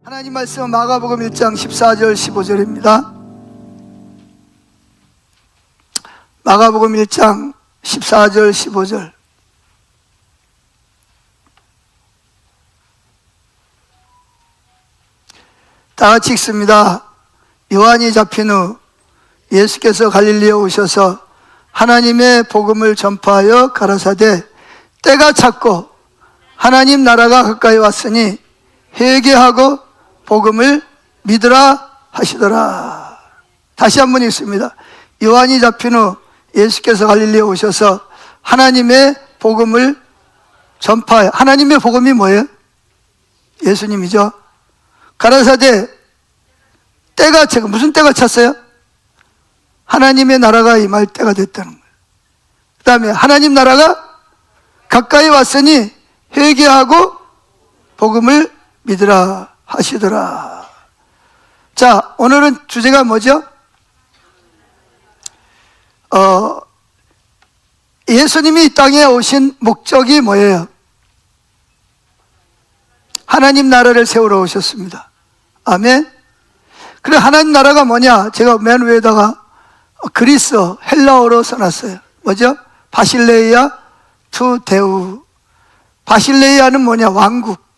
하나님 말씀은 마가복음 1장 14절 15절입니다. 마가복음 1장 14절 15절. 다 같이 읽습니다. 요한이 잡힌 후 예수께서 갈릴리에 오셔서 하나님의 복음을 전파하여 가라사대 때가 찼고 하나님 나라가 가까이 왔으니 회개하고 복음을 믿으라 하시더라. 다시 한번 읽습니다. 요한이 잡힌 후 예수께서 갈릴리에 오셔서 하나님의 복음을 전파하여, 하나님의 복음이 뭐예요? 예수님이죠. 가라사대 때가 차고, 무슨 때가 찼어요? 하나님의 나라가 임할 때가 됐다는 거예요. 그 다음에 하나님 나라가 가까이 왔으니 회개하고 복음을 믿으라 하시더라. 자, 오늘은 주제가 뭐죠? 예수님이 이 땅에 오신 목적이 뭐예요? 하나님 나라를 세우러 오셨습니다. 아멘. 그래, 하나님 나라가 뭐냐? 제가 맨 위에다가 그리스, 헬라어로 써놨어요. 뭐죠? 바실레이아 투 데우. 바실레이아는 뭐냐? 왕국.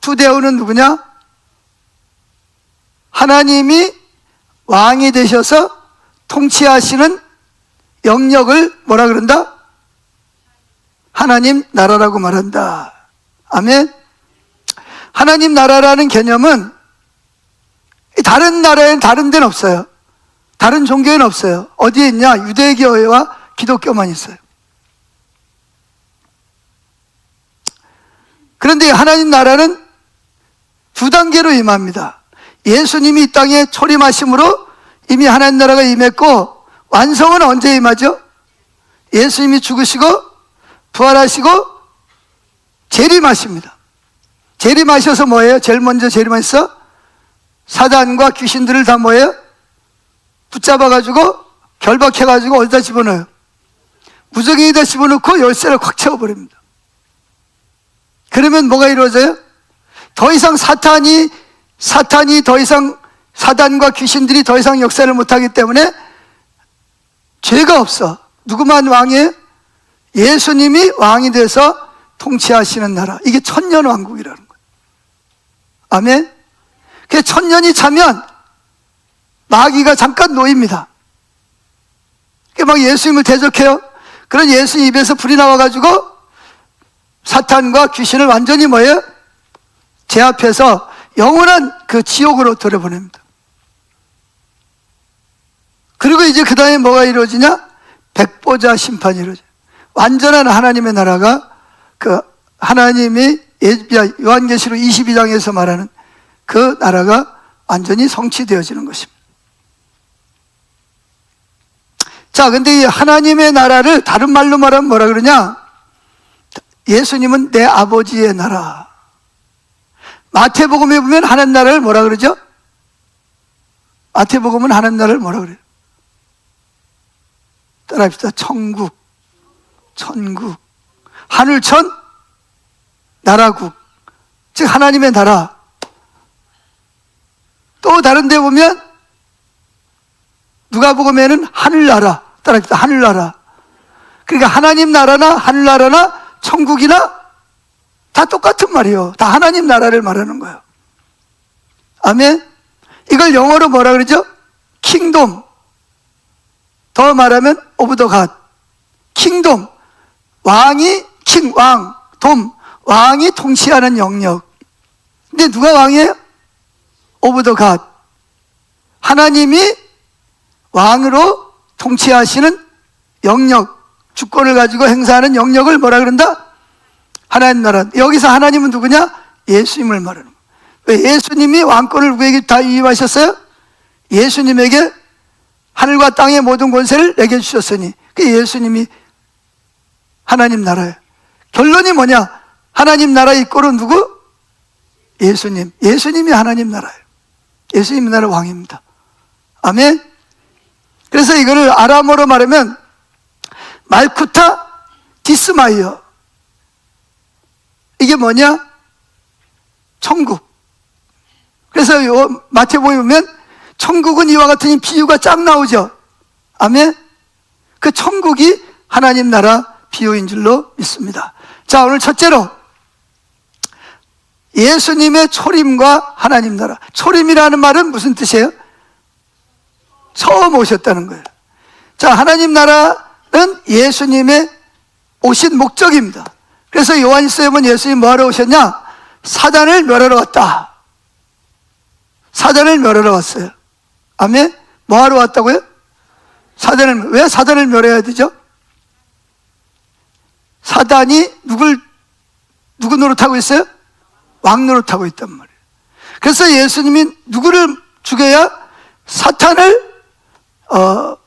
투 데우는 누구냐? 하나님이 왕이 되셔서 통치하시는 영역을 뭐라 그런다? 하나님 나라라고 말한다. 아멘. 하나님 나라라는 개념은 다른 나라에는 다른 데는 없어요. 다른 종교에는 없어요. 어디에 있냐? 유대교회와 기독교만 있어요. 그런데 하나님 나라는 두 단계로 임합니다. 예수님이 이 땅에 초림하심으로 이미 하나님 나라가 임했고, 완성은 언제 임하죠? 예수님이 죽으시고 부활하시고 재림하십니다. 재림하셔서 뭐예요? 제일 먼저 재림하셔서 사단과 귀신들을 다 뭐예요? 붙잡아가지고 결박해가지고 어디다 집어넣어요? 무적행에다 집어넣고 열쇠를 콱 채워버립니다. 그러면 뭐가 이루어져요? 더 이상 사탄이 더 이상, 사단과 귀신들이 더 이상 역사를 못하기 때문에 죄가 없어. 누구만 왕이에요? 예수님이 왕이 돼서 통치하시는 나라. 이게 천년왕국이라는 거예요. 아멘. 그 천년이 차면 마귀가 잠깐 놓입니다. 막 예수님을 대적해요. 그런 예수님 입에서 불이 나와가지고 사탄과 귀신을 완전히 뭐예요? 제압해서 영원한 그 지옥으로 돌려보냅니다. 그리고 이제 그 다음에 뭐가 이루어지냐? 백보자 심판이 이루어져요. 완전한 하나님의 나라가 그 하나님이 요한계시록 22장에서 말하는 그 나라가 완전히 성취되어지는 것입니다. 자, 근데 이 하나님의 나라를 다른 말로 말하면 뭐라 그러냐? 예수님은 내 아버지의 나라. 마태복음에 보면 하나님 나라를 뭐라 그러죠? 마태복음은 하나님 나라를 뭐라 그래요? 따라합시다. 천국, 하늘천, 나라국. 즉 하나님의 나라. 또 다른 데 보면 누가복음에는 하늘나라. 따라합시다. 하늘나라. 그러니까 하나님 나라나 하늘나라나 천국이나 다 똑같은 말이에요. 다 하나님 나라를 말하는 거예요. 아멘. 이걸 영어로 뭐라 그러죠? 킹돔. 더 말하면 오브 더 갓. 킹돔. 왕이 왕, 돔. 왕이 통치하는 영역. 근데 누가 왕이에요? 오브 더 갓. 하나님이 왕으로 통치하시는 영역, 주권을 가지고 행사하는 영역을 뭐라 그런다? 하나님 나라. 여기서 하나님은 누구냐? 예수님을 말하는 거예요. 왜? 예수님이 왕권을 누구에게 다 위임하셨어요? 예수님에게 하늘과 땅의 모든 권세를 내게 주셨으니 그 예수님이 하나님 나라예요. 결론이 뭐냐? 하나님 나라 이꼴은 누구? 예수님. 예수님이 하나님 나라예요. 예수님 나라 왕입니다. 아멘. 그래서 이거를 아람어로 말하면 말쿠타 디스마이어. 이게 뭐냐? 천국. 그래서 마태복음에 보면 천국은 이와 같은 비유가 쫙 나오죠. 아멘. 그 천국이 하나님 나라 비유인 줄로 믿습니다. 자, 오늘 첫째로 예수님의 초림과 하나님 나라. 초림이라는 말은 무슨 뜻이에요? 처음 오셨다는 거예요. 자, 하나님 나라는 예수님의 오신 목적입니다. 그래서 요한일서에 보면 예수님 뭐하러 오셨냐? 사단을 멸하러 왔다. 사단을 멸하러 왔어요. 아멘? 뭐하러 왔다고요? 왜 사단을 멸해야 되죠? 사단이 누구 노릇하고 있어요? 왕 노릇하고 있단 말이에요. 그래서 예수님이 누구를 죽여야? 사탄을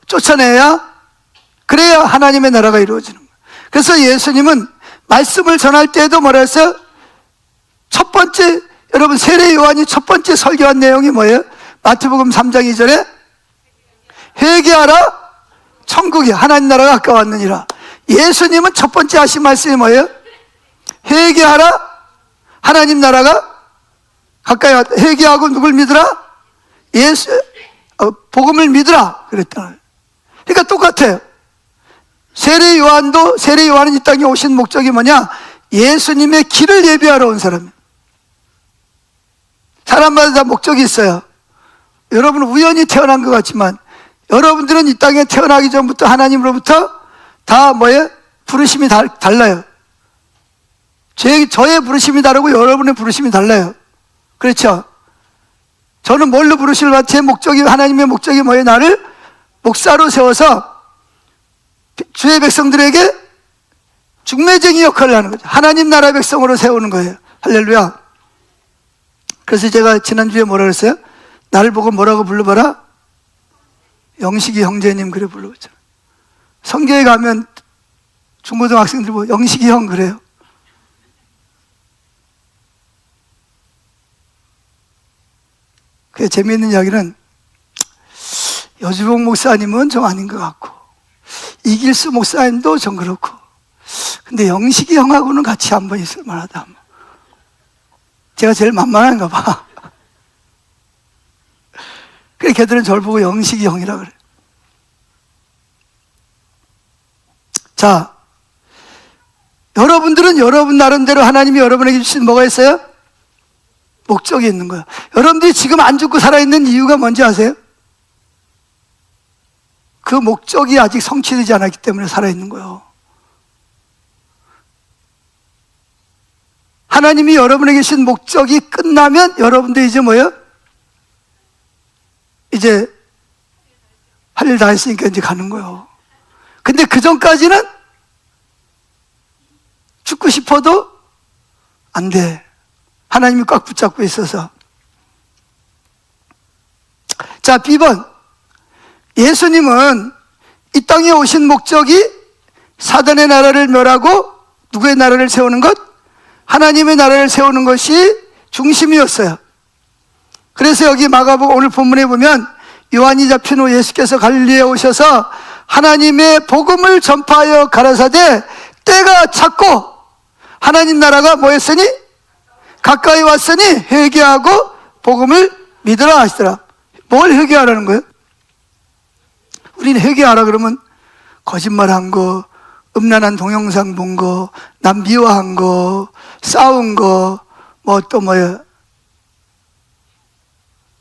쫓아내야, 그래야 하나님의 나라가 이루어지는 거예요. 그래서 예수님은 말씀을 전할 때에도 뭐라 했어요? 첫 번째, 여러분 세례 요한이 첫 번째 설교한 내용이 뭐예요? 마태복음 3장 2절에 회개하라, 천국이 하나님 나라가 가까웠느니라. 예수님은 첫 번째 하신 말씀이 뭐예요? 회개하라, 하나님 나라가 가까이 왔다. 회개하고 누굴 믿으라? 복음을 믿으라 그랬다. 그러니까 똑같아요. 세례 요한은 이 땅에 오신 목적이 뭐냐? 예수님의 길을 예비하러 온 사람이에요. 사람마다 다 목적이 있어요. 여러분은 우연히 태어난 것 같지만 여러분들은 이 땅에 태어나기 전부터 하나님으로부터 다 뭐예요? 부르심이 달라요. 저의 부르심이 다르고 여러분의 부르심이 달라요. 그렇죠? 저는 뭘로 부르심을 받? 제 목적이, 하나님의 목적이 뭐예요? 나를 목사로 세워서 주의 백성들에게 중매쟁이 역할을 하는 거죠. 하나님 나라 백성으로 세우는 거예요. 할렐루야. 그래서 제가 지난주에 뭐라 그랬어요? 나를 보고 뭐라고 불러봐라? 영식이 형제님 그래 불러봤잖아요. 성교에 가면 중고등학생들 보고 영식이 형 그래요. 그 재미있는 이야기는 여주봉 목사님은 좀 아닌 것 같고 이길수 목사님도 좀 그렇고 근데 영식이 형하고는 같이 한번 있을 만하다. 제가 제일 만만한가 봐. 그래 걔들은 저를 보고 영식이 형이라 그래. 자, 여러분들은 여러분 나름대로 하나님이 여러분에게 주신 뭐가 있어요? 목적이 있는 거예요. 여러분들이 지금 안 죽고 살아있는 이유가 뭔지 아세요? 그 목적이 아직 성취되지 않았기 때문에 살아있는 거예요. 하나님이 여러분에게 주신 목적이 끝나면 여러분들 이제 뭐예요? 이제 할 일 다 했으니까 이제 가는 거예요. 근데 그 전까지는 죽고 싶어도 안 돼. 하나님이 꽉 붙잡고 있어서. 자, B번. 예수님은 이 땅에 오신 목적이 사단의 나라를 멸하고 누구의 나라를 세우는 것? 하나님의 나라를 세우는 것이 중심이었어요. 그래서 여기 마가복음 오늘 본문에 보면 요한이 잡힌 후 예수께서 갈릴리에 오셔서 하나님의 복음을 전파하여 가라사대 때가 찼고 하나님 나라가 뭐였으니? 가까이 왔으니 회개하고 복음을 믿으라 하시더라. 뭘 회개하라는 거예요? 우리는 회개하라 그러면 거짓말한 거, 음란한 동영상 본 거, 남 미워한 거, 싸운 거, 뭐 또 뭐야,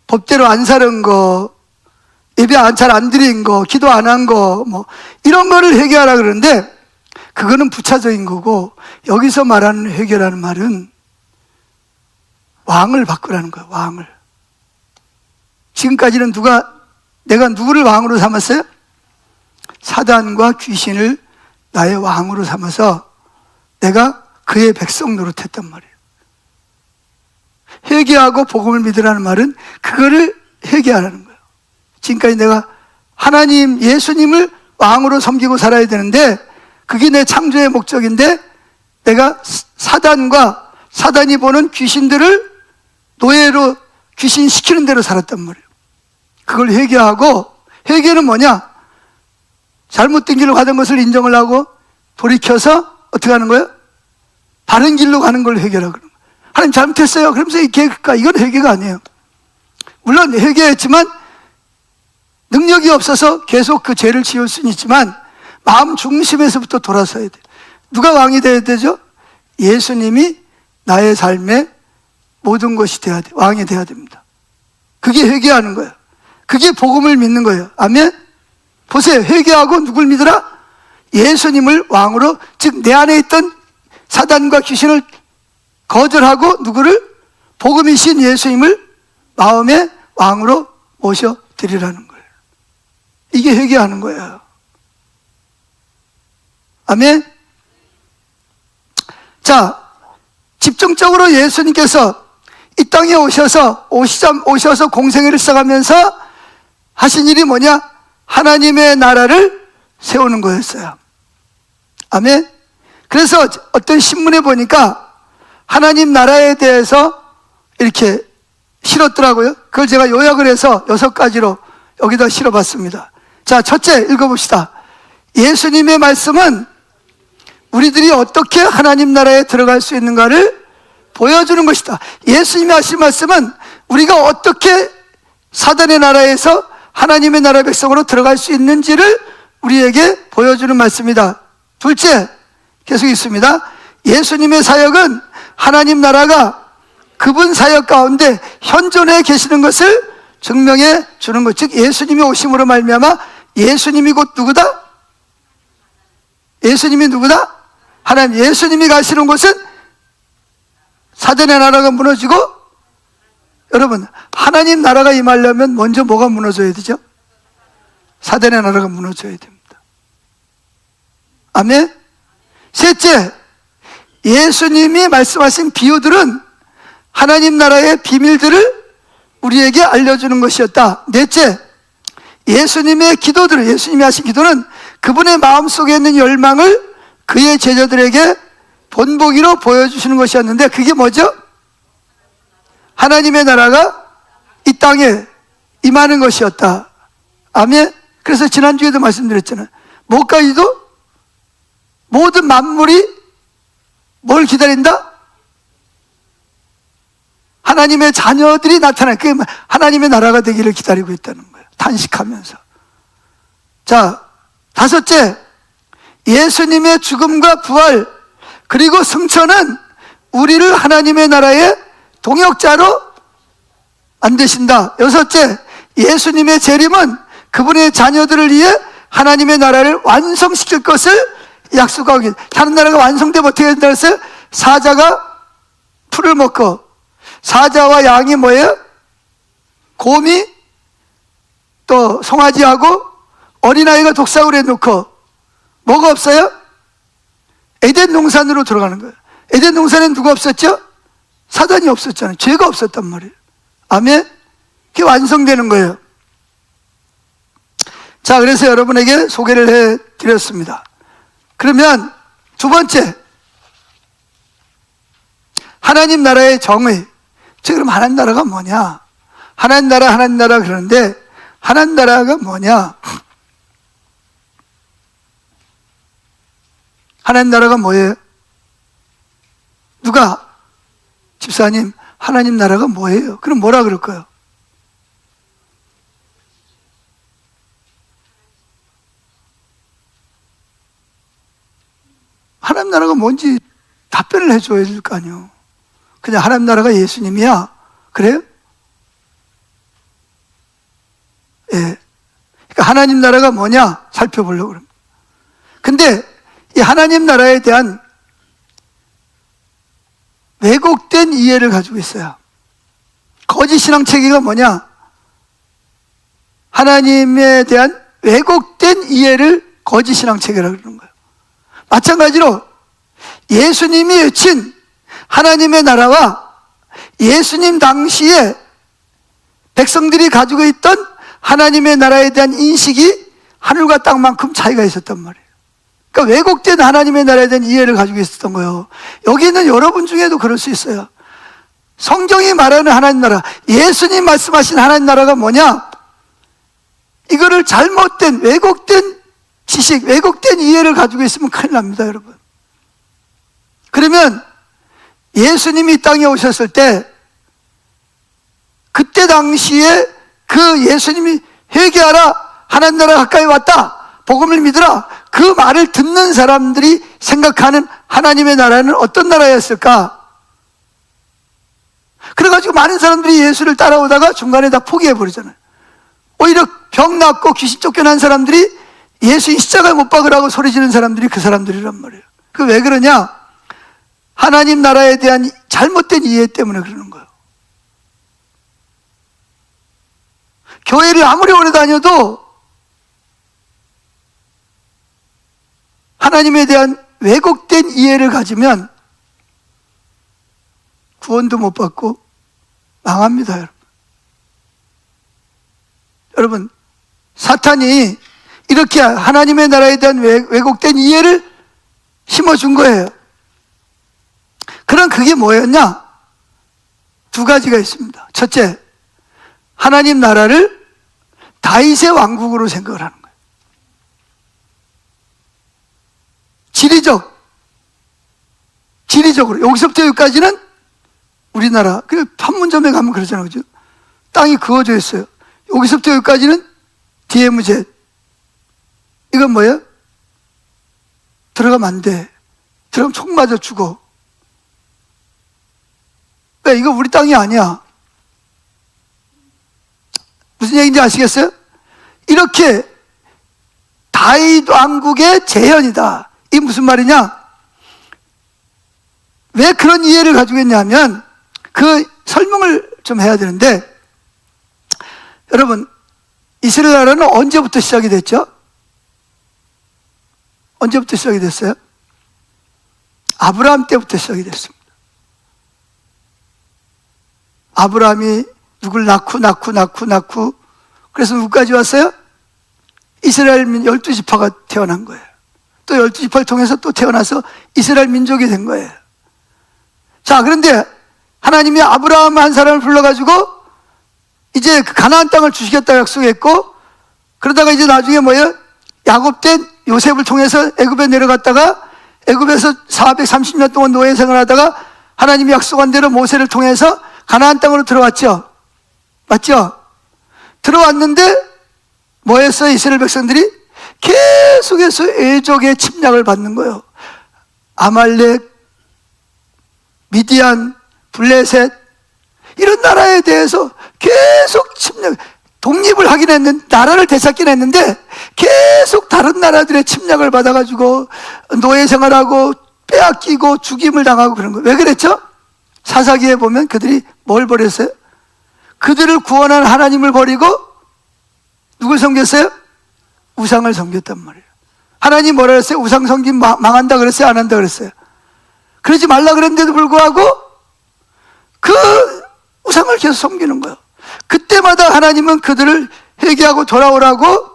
법대로 안 사는 거, 예배 잘 안 드린 거, 기도 안 한 거, 뭐 이런 거를 회개하라 그러는데 그거는 부차적인 거고 여기서 말하는 회개라는 말은 왕을 바꾸라는 거예요. 왕을. 지금까지는 내가 누구를 왕으로 삼았어요? 사단과 귀신을 나의 왕으로 삼아서 내가 그의 백성 노릇했단 말이에요. 회개하고 복음을 믿으라는 말은 그거를 회개하라는 거예요. 지금까지 내가 하나님, 예수님을 왕으로 섬기고 살아야 되는데 그게 내 창조의 목적인데 내가 사단과 사단이 보는 귀신들을 노예로 귀신시키는 대로 살았단 말이에요. 그걸 회개하고, 회개는 뭐냐? 잘못된 길로 가던 것을 인정을 하고 돌이켜서 어떻게 하는 거예요? 바른 길로 가는 걸 회개라고 그러는 거예요. 하나님 잘못했어요. 그러면서 이건 회개가 아니에요. 물론 회개했지만 능력이 없어서 계속 그 죄를 지을 수는 있지만 마음 중심에서부터 돌아서야 돼요. 누가 왕이 되어야 되죠? 예수님이 나의 삶의 모든 것이 돼야 돼. 왕이 돼야 됩니다. 그게 회개하는 거예요. 그게 복음을 믿는 거예요. 아멘? 보세요. 회개하고 누굴 믿으라? 예수님을 왕으로, 즉 내 안에 있던 사단과 귀신을 거절하고 누구를? 복음이신 예수님을 마음의 왕으로 모셔드리라는 거예요. 이게 회개하는 거예요. 아멘? 자, 집중적으로 예수님께서 이 땅에 오셔서 공생애를 시작하면서 하신 일이 뭐냐? 하나님의 나라를 세우는 거였어요. 아멘? 그래서 어떤 신문에 보니까 하나님 나라에 대해서 이렇게 실었더라고요. 그걸 제가 요약을 해서 6가지로 여기다 실어봤습니다. 자, 첫째 읽어봅시다. 예수님의 말씀은 우리들이 어떻게 하나님 나라에 들어갈 수 있는가를 보여주는 것이다. 예수님이 하신 말씀은 우리가 어떻게 사단의 나라에서 하나님의 나라 백성으로 들어갈 수 있는지를 우리에게 보여주는 말씀이다. 둘째, 계속 있습니다. 예수님의 사역은 하나님 나라가 그분 사역 가운데 현존해 계시는 것을 증명해 주는 것. 즉 예수님이 오심으로 말미암아 예수님이 곧 누구다? 예수님이 누구다? 하나님. 예수님이 가시는 곳은 사단의 나라가 무너지고, 여러분 하나님 나라가 임하려면 먼저 뭐가 무너져야 되죠? 사단의 나라가 무너져야 됩니다. 아멘? 셋째, 예수님이 말씀하신 비유들은 하나님 나라의 비밀들을 우리에게 알려주는 것이었다. 넷째, 예수님이 하신 기도는 그분의 마음속에 있는 열망을 그의 제자들에게 본보기로 보여주시는 것이었는데, 그게 뭐죠? 하나님의 나라가 이 땅에 임하는 것이었다. 아멘? 그래서 지난주에도 말씀드렸잖아요. 뭐까지도 모든 만물이 뭘 기다린다? 하나님의 자녀들이 나타나, 그게 하나님의 나라가 되기를 기다리고 있다는 거예요. 탄식하면서. 자, 다섯째, 예수님의 죽음과 부활 그리고 승천은 우리를 하나님의 나라의 동역자로 만드신다. 여섯째, 예수님의 재림은 그분의 자녀들을 위해 하나님의 나라를 완성시킬 것을 약속하고 있다. 다른 나라가 완성되면 어떻게 된다 그랬어요? 사자가 풀을 먹고, 사자와 양이 뭐예요? 곰이 또 송아지하고 어린아이가 독사울에 놓고, 뭐가 없어요? 에덴 동산으로 들어가는 거예요. 에덴 동산에는 누가 없었죠? 사단이 없었잖아요. 죄가 없었단 말이에요. 아멘? 그게 완성되는 거예요. 자, 그래서 여러분에게 소개를 해드렸습니다. 그러면 두 번째, 하나님 나라의 정의. 즉 그럼 하나님 나라가 뭐냐? 하나님 나라 그러는데 하나님 나라가 뭐냐? 하나님 나라가 뭐예요? 누가? 집사님, 하나님 나라가 뭐예요? 그럼 뭐라 그럴까요? 하나님 나라가 뭔지 답변을 해줘야 될 거 아니에요. 그냥 하나님 나라가 예수님이야. 그래요? 예. 그러니까 하나님 나라가 뭐냐? 살펴보려고 그럽니다. 근데 이 하나님 나라에 대한 왜곡된 이해를 가지고 있어요. 거짓 신앙 체계가 뭐냐? 하나님에 대한 왜곡된 이해를 거짓 신앙 체계라고 그러는 거예요. 마찬가지로 예수님이 외친 하나님의 나라와 예수님 당시에 백성들이 가지고 있던 하나님의 나라에 대한 인식이 하늘과 땅만큼 차이가 있었단 말이에요. 그러니까 왜곡된 하나님의 나라에 대한 이해를 가지고 있었던 거예요. 여기 있는 여러분 중에도 그럴 수 있어요. 성경이 말하는 하나님 나라, 예수님 말씀하신 하나님 나라가 뭐냐? 이거를 잘못된, 왜곡된 지식, 왜곡된 이해를 가지고 있으면 큰일 납니다, 여러분. 그러면 예수님이 이 땅에 오셨을 때 그때 당시에 그 예수님이 회개하라, 하나님 나라가 가까이 왔다, 복음을 믿으라, 그 말을 듣는 사람들이 생각하는 하나님의 나라는 어떤 나라였을까? 그래가지고 많은 사람들이 예수를 따라오다가 중간에 다 포기해버리잖아요. 오히려 병 낫고 귀신 쫓겨난 사람들이 예수 십자가에 못 박으라고 소리 지르는 사람들이 그 사람들이란 말이에요. 그 왜 그러냐? 하나님 나라에 대한 잘못된 이해 때문에 그러는 거예요. 교회를 아무리 오래 다녀도 하나님에 대한 왜곡된 이해를 가지면 구원도 못 받고 망합니다, 여러분. 여러분, 사탄이 이렇게 하나님의 나라에 대한 왜곡된 이해를 심어준 거예요. 그럼 그게 뭐였냐? 두 가지가 있습니다. 첫째, 하나님 나라를 다윗의 왕국으로 생각을 하는 거예요. 지리적으로 여기서부터 여기까지는 우리나라, 그 판문점에 가면 그러잖아요, 그죠? 땅이 그어져 있어요. 여기서부터 여기까지는 DMZ. 이건 뭐예요? 들어가면 안 돼. 들어가면 총 맞아 죽어. 왜? 이거 우리 땅이 아니야. 무슨 얘기인지 아시겠어요? 이렇게 다윗 왕국의 재현이다. 이게 무슨 말이냐? 왜 그런 이해를 가지고 있냐면 그 설명을 좀 해야 되는데, 여러분, 이스라엘 나라는 언제부터 시작이 됐죠? 언제부터 시작이 됐어요? 아브라함 때부터 시작이 됐습니다. 아브라함이 누굴 낳고 그래서 누구까지 왔어요? 이스라엘 12지파가 태어난 거예요. 또 12지파를 통해서 또 태어나서 이스라엘 민족이 된 거예요. 자, 그런데 하나님이 아브라함 한 사람을 불러가지고 이제 그 가나안 땅을 주시겠다고 약속했고, 그러다가 이제 나중에 뭐예요? 야곱된 요셉을 통해서 애굽에 내려갔다가 애굽에서 430년 동안 노예 생활하다가 하나님이 약속한 대로 모세를 통해서 가나안 땅으로 들어왔죠. 맞죠? 들어왔는데 뭐했어요? 이스라엘 백성들이 계속해서 애족의 침략을 받는 거예요. 아말렉, 미디안, 블레셋, 이런 나라에 대해서 계속 침략, 독립을 하긴 했는데, 나라를 되찾긴 했는데 계속 다른 나라들의 침략을 받아가지고 노예 생활하고 빼앗기고 죽임을 당하고 그런 거예요. 왜 그랬죠? 사사기에 보면 그들이 뭘 버렸어요? 그들을 구원한 하나님을 버리고 누굴 섬겼어요? 우상을 섬겼단 말이에요. 하나님 뭐라 그랬어요? 우상 섬김 망한다 그랬어요? 안 한다 그랬어요? 그러지 말라 그랬는데도 불구하고 그 우상을 계속 섬기는 거예요. 그때마다 하나님은 그들을 회개하고 돌아오라고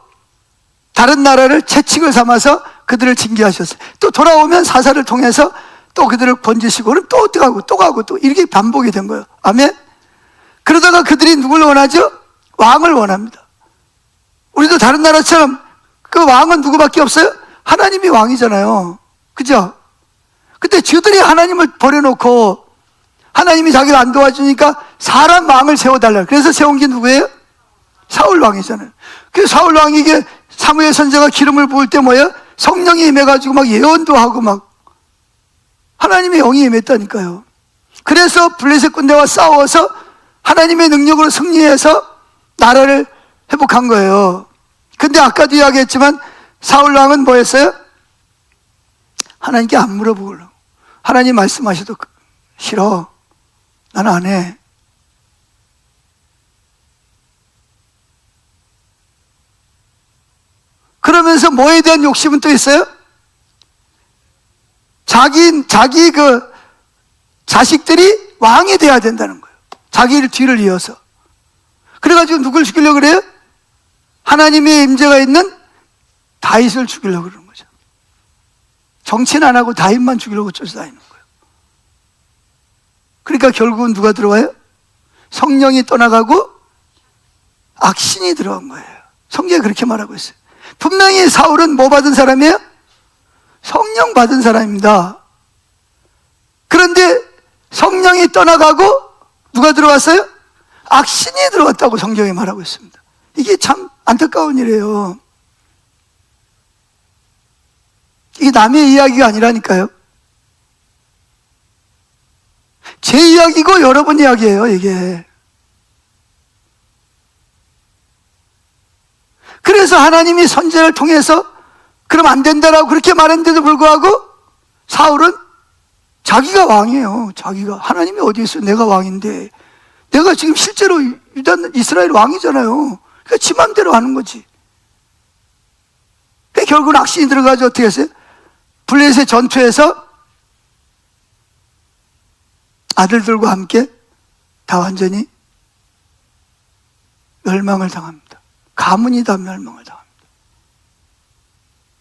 다른 나라를 채찍을 삼아서 그들을 징계하셨어요. 또 돌아오면 사사를 통해서 또 그들을 건지시고 또 가고 또 이렇게 반복이 된 거예요. 아멘. 그러다가 그들이 누굴 원하죠? 왕을 원합니다. 우리도 다른 나라처럼 그 왕은 누구밖에 없어요? 하나님이 왕이잖아요. 그죠? 근데 저들이 하나님을 버려놓고 하나님이 자기를 안 도와주니까 사람 왕을 세워달라. 그래서 세운 게 누구예요? 사울 왕이잖아요. 그 사울 왕에게 사무엘 선지자가 기름을 부을 때 뭐예요? 성령이 임해가지고 막 예언도 하고 막 하나님의 영이 임했다니까요. 그래서 블레셋 군대와 싸워서 하나님의 능력으로 승리해서 나라를 회복한 거예요. 근데 아까도 이야기했지만 사울 왕은 뭐 했어요? 하나님께 안 물어보려고. 하나님 말씀하셔도 싫어. 나는 안 해. 그러면서 뭐에 대한 욕심은 또 있어요? 자기 그 자식들이 왕이 돼야 된다는 거예요. 자기를 뒤를 이어서. 그래가지고 누굴 죽이려고 그래요? 하나님의 임재가 있는 다윗을 죽이려고 그러는 거죠. 정치는 안 하고 다윗만 죽이려고 쫓아다니는 거예요. 그러니까 결국은 누가 들어와요? 성령이 떠나가고 악신이 들어간 거예요. 성경이 그렇게 말하고 있어요. 분명히 사울은 뭐 받은 사람이에요? 성령 받은 사람입니다. 그런데 성령이 떠나가고 누가 들어왔어요? 악신이 들어왔다고 성경에 말하고 있습니다. 이게 참 안타까운 일이에요. 이게 남의 이야기가 아니라니까요. 제 이야기고 여러분 이야기예요, 이게. 그래서 하나님이 선지자를 통해서 그럼 안 된다라고 그렇게 말했는데도 불구하고 사울은 자기가 왕이에요. 자기가. 하나님이 어디 있어요? 내가 왕인데. 내가 지금 실제로 이스라엘 왕이잖아요. 그러니까 지 맘대로 하는 거지. 결국은 악신이 들어가서 어떻게 했어요? 블레셋 전투에서 아들들과 함께 다 완전히 멸망을 당합니다. 가문이 다 멸망을 당합니다.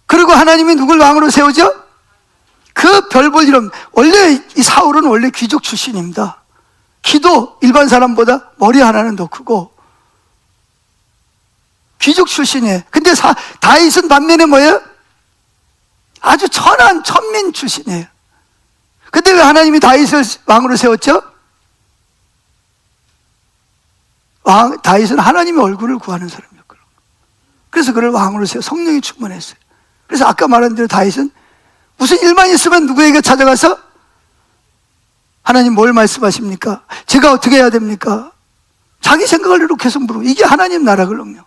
그리고 하나님이 누굴 왕으로 세우죠? 그 별 볼 일 없는, 원래 이 사울은 원래 귀족 출신입니다. 키도 일반 사람보다 머리 하나는 더 크고 귀족 출신이에요. 근데 다윗은 반면에 뭐예요? 아주 천한 천민 출신이에요. 근데 왜 하나님이 다윗을 왕으로 세웠죠? 다윗은 하나님의 얼굴을 구하는 사람이었거든요. 그래서 그를 왕으로 세워 성령이 충만했어요. 그래서 아까 말한 대로 다윗은 무슨 일만 있으면 누구에게 찾아가서 하나님 뭘 말씀하십니까? 제가 어떻게 해야 됩니까? 자기 생각을 이렇게 해서 물어보고, 이게 하나님 나라거든요.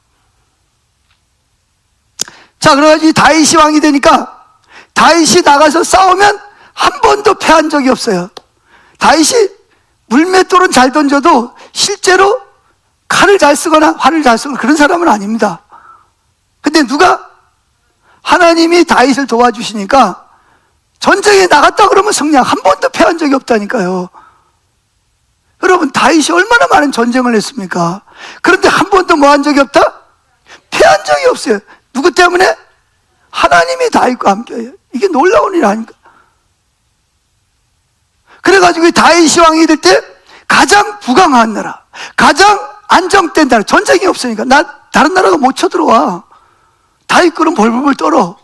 자, 그래가지고 다윗이 왕이 되니까 다윗이 나가서 싸우면 한 번도 패한 적이 없어요. 다윗이 물맷돌은 잘 던져도 실제로 칼을 잘 쓰거나 활을 잘 쓰거나 그런 사람은 아닙니다. 근데 누가? 하나님이 다윗을 도와주시니까 전쟁에 나갔다 그러면 승리한, 한 번도 패한 적이 없다니까요. 여러분, 다윗이 얼마나 많은 전쟁을 했습니까? 그런데 한 번도 뭐 한 적이 없다? 패한 적이 없어요. 누구 때문에? 하나님이 다윗과 함께해요. 이게 놀라운 일 아닙니까? 그래가지고 다윗이 왕이 될 때 가장 부강한 나라, 가장 안정된 나라, 전쟁이 없으니까 다른 나라가 못 쳐들어와. 다윗 그럼 벌벌 떨어.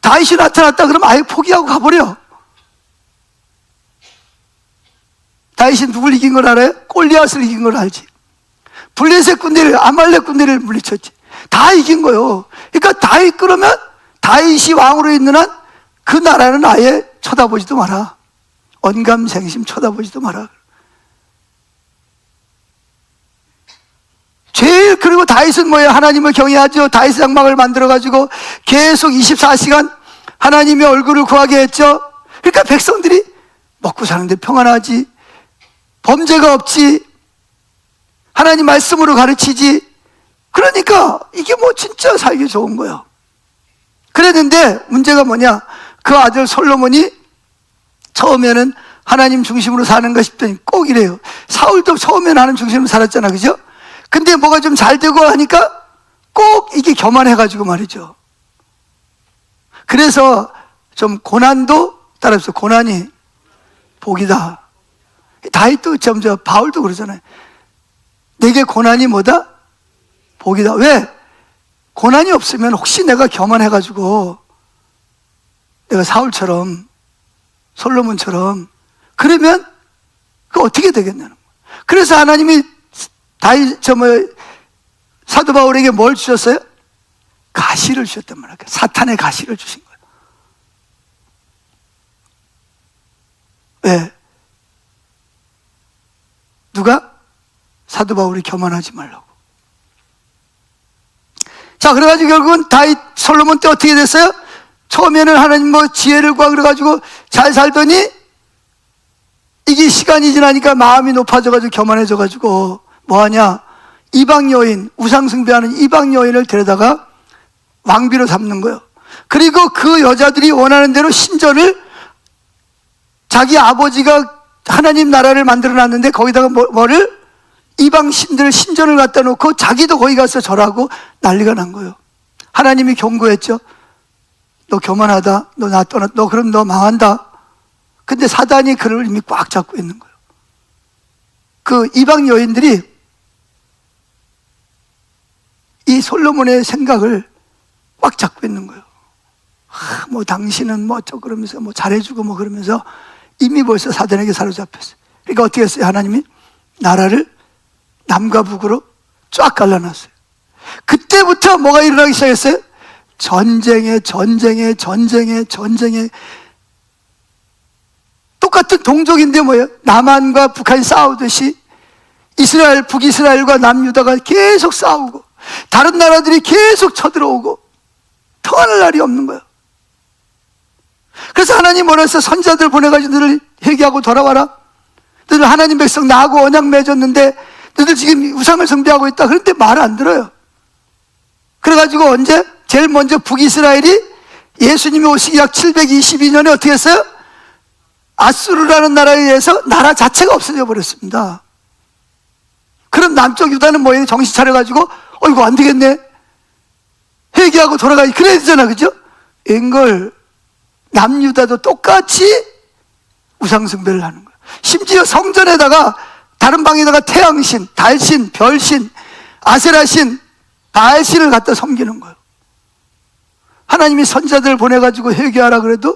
다윗이 나타났다 그러면 아예 포기하고 가버려. 다윗이 누굴 이긴 걸 알아요? 골리앗을 이긴 걸 알지. 블레셋 군대를, 아말렉 군대를 물리쳤지. 다 이긴 거예요. 그러니까 다윗 그러면 다윗이 왕으로 있는 한 그 나라는 아예 쳐다보지도 마라. 언감생심 쳐다보지도 마라. 그리고 다윗은 뭐예요? 하나님을 경외하죠. 다윗 장막을 만들어가지고 계속 24시간 하나님의 얼굴을 구하게 했죠. 그러니까 백성들이 먹고 사는데 평안하지, 범죄가 없지, 하나님 말씀으로 가르치지. 그러니까 이게 뭐 진짜 살기 좋은 거예요. 그랬는데 문제가 뭐냐? 그 아들 솔로몬이 처음에는 하나님 중심으로 사는가 싶더니 꼭 이래요. 사울도 처음에는 하나님 중심으로 살았잖아, 그죠? 근데 뭐가 좀 잘 되고 하니까 꼭 이게 교만해가지고 말이죠. 그래서 좀 고난도 따라서 고난이 복이다. 다윗도 바울도 그러잖아요. 내게 고난이 뭐다? 복이다. 왜? 고난이 없으면 혹시 내가 교만해가지고 내가 사울처럼 솔로몬처럼 그러면 그 어떻게 되겠냐는 거예요. 그래서 하나님이 사도 바울에게 뭘 주셨어요? 가시를 주셨단 말이에요. 사탄의 가시를 주신 거예요. 왜? 누가? 사도 바울이 교만하지 말라고. 자, 그래가지고 결국은 솔로몬 때 어떻게 됐어요? 처음에는 하나님 지혜를 구하 그래가지고 잘 살더니 이게 시간이 지나니까 마음이 높아져가지고 교만해져가지고 뭐하냐? 이방 여인, 우상숭배하는 이방 여인을 데려다가 왕비로 삼는 거예요. 그리고 그 여자들이 원하는 대로 신전을, 자기 아버지가 하나님 나라를 만들어 놨는데 거기다가 뭐를? 이방 신들 신전을 갖다 놓고 자기도 거기 가서 절하고 난리가 난 거예요. 하나님이 경고했죠. 너 교만하다. 너 나 떠나. 너 그럼 너 망한다. 근데 사단이 그를 이미 꽉 잡고 있는 거예요. 그 이방 여인들이 이 솔로몬의 생각을 꽉 잡고 있는 거예요. 뭐 당신은 뭐 어쩌고 그러면서 뭐 잘해주고 뭐 그러면서 이미 벌써 사단에게 사로잡혔어요. 그러니까 어떻게 했어요? 하나님이 나라를 남과 북으로 쫙 갈라놨어요. 그때부터 뭐가 일어나기 시작했어요? 전쟁에 똑같은 동족인데 뭐예요? 남한과 북한이 싸우듯이 이스라엘, 북이스라엘과 남유다가 계속 싸우고 다른 나라들이 계속 쳐들어오고 통할 날이 없는 거예요. 그래서 하나님 뭐라 했어요? 선지자들 보내가지고 너를 회개하고 돌아와라. 너들 하나님 백성 나하고 언약 맺었는데 너들 지금 우상을 숭배하고 있다. 그런데 말 안 들어요. 그래가지고 언제? 제일 먼저 북이스라엘이 예수님이 오시기 약 722년에 어떻게 했어요? 아수르라는 나라에 의해서 나라 자체가 없어져 버렸습니다. 그럼 남쪽 유다는 뭐예요? 정신 차려가지고 이거 안 되겠네, 회개하고 돌아가야지, 그래야 되잖아, 그죠? 웬걸 남유다도 똑같이 우상숭배를 하는 거예요. 심지어 성전에다가 다른 방에다가 태양신, 달신, 별신, 아세라신, 바알신을 갖다 섬기는 거예요. 하나님이 선지자들을 보내가지고 회개하라 그래도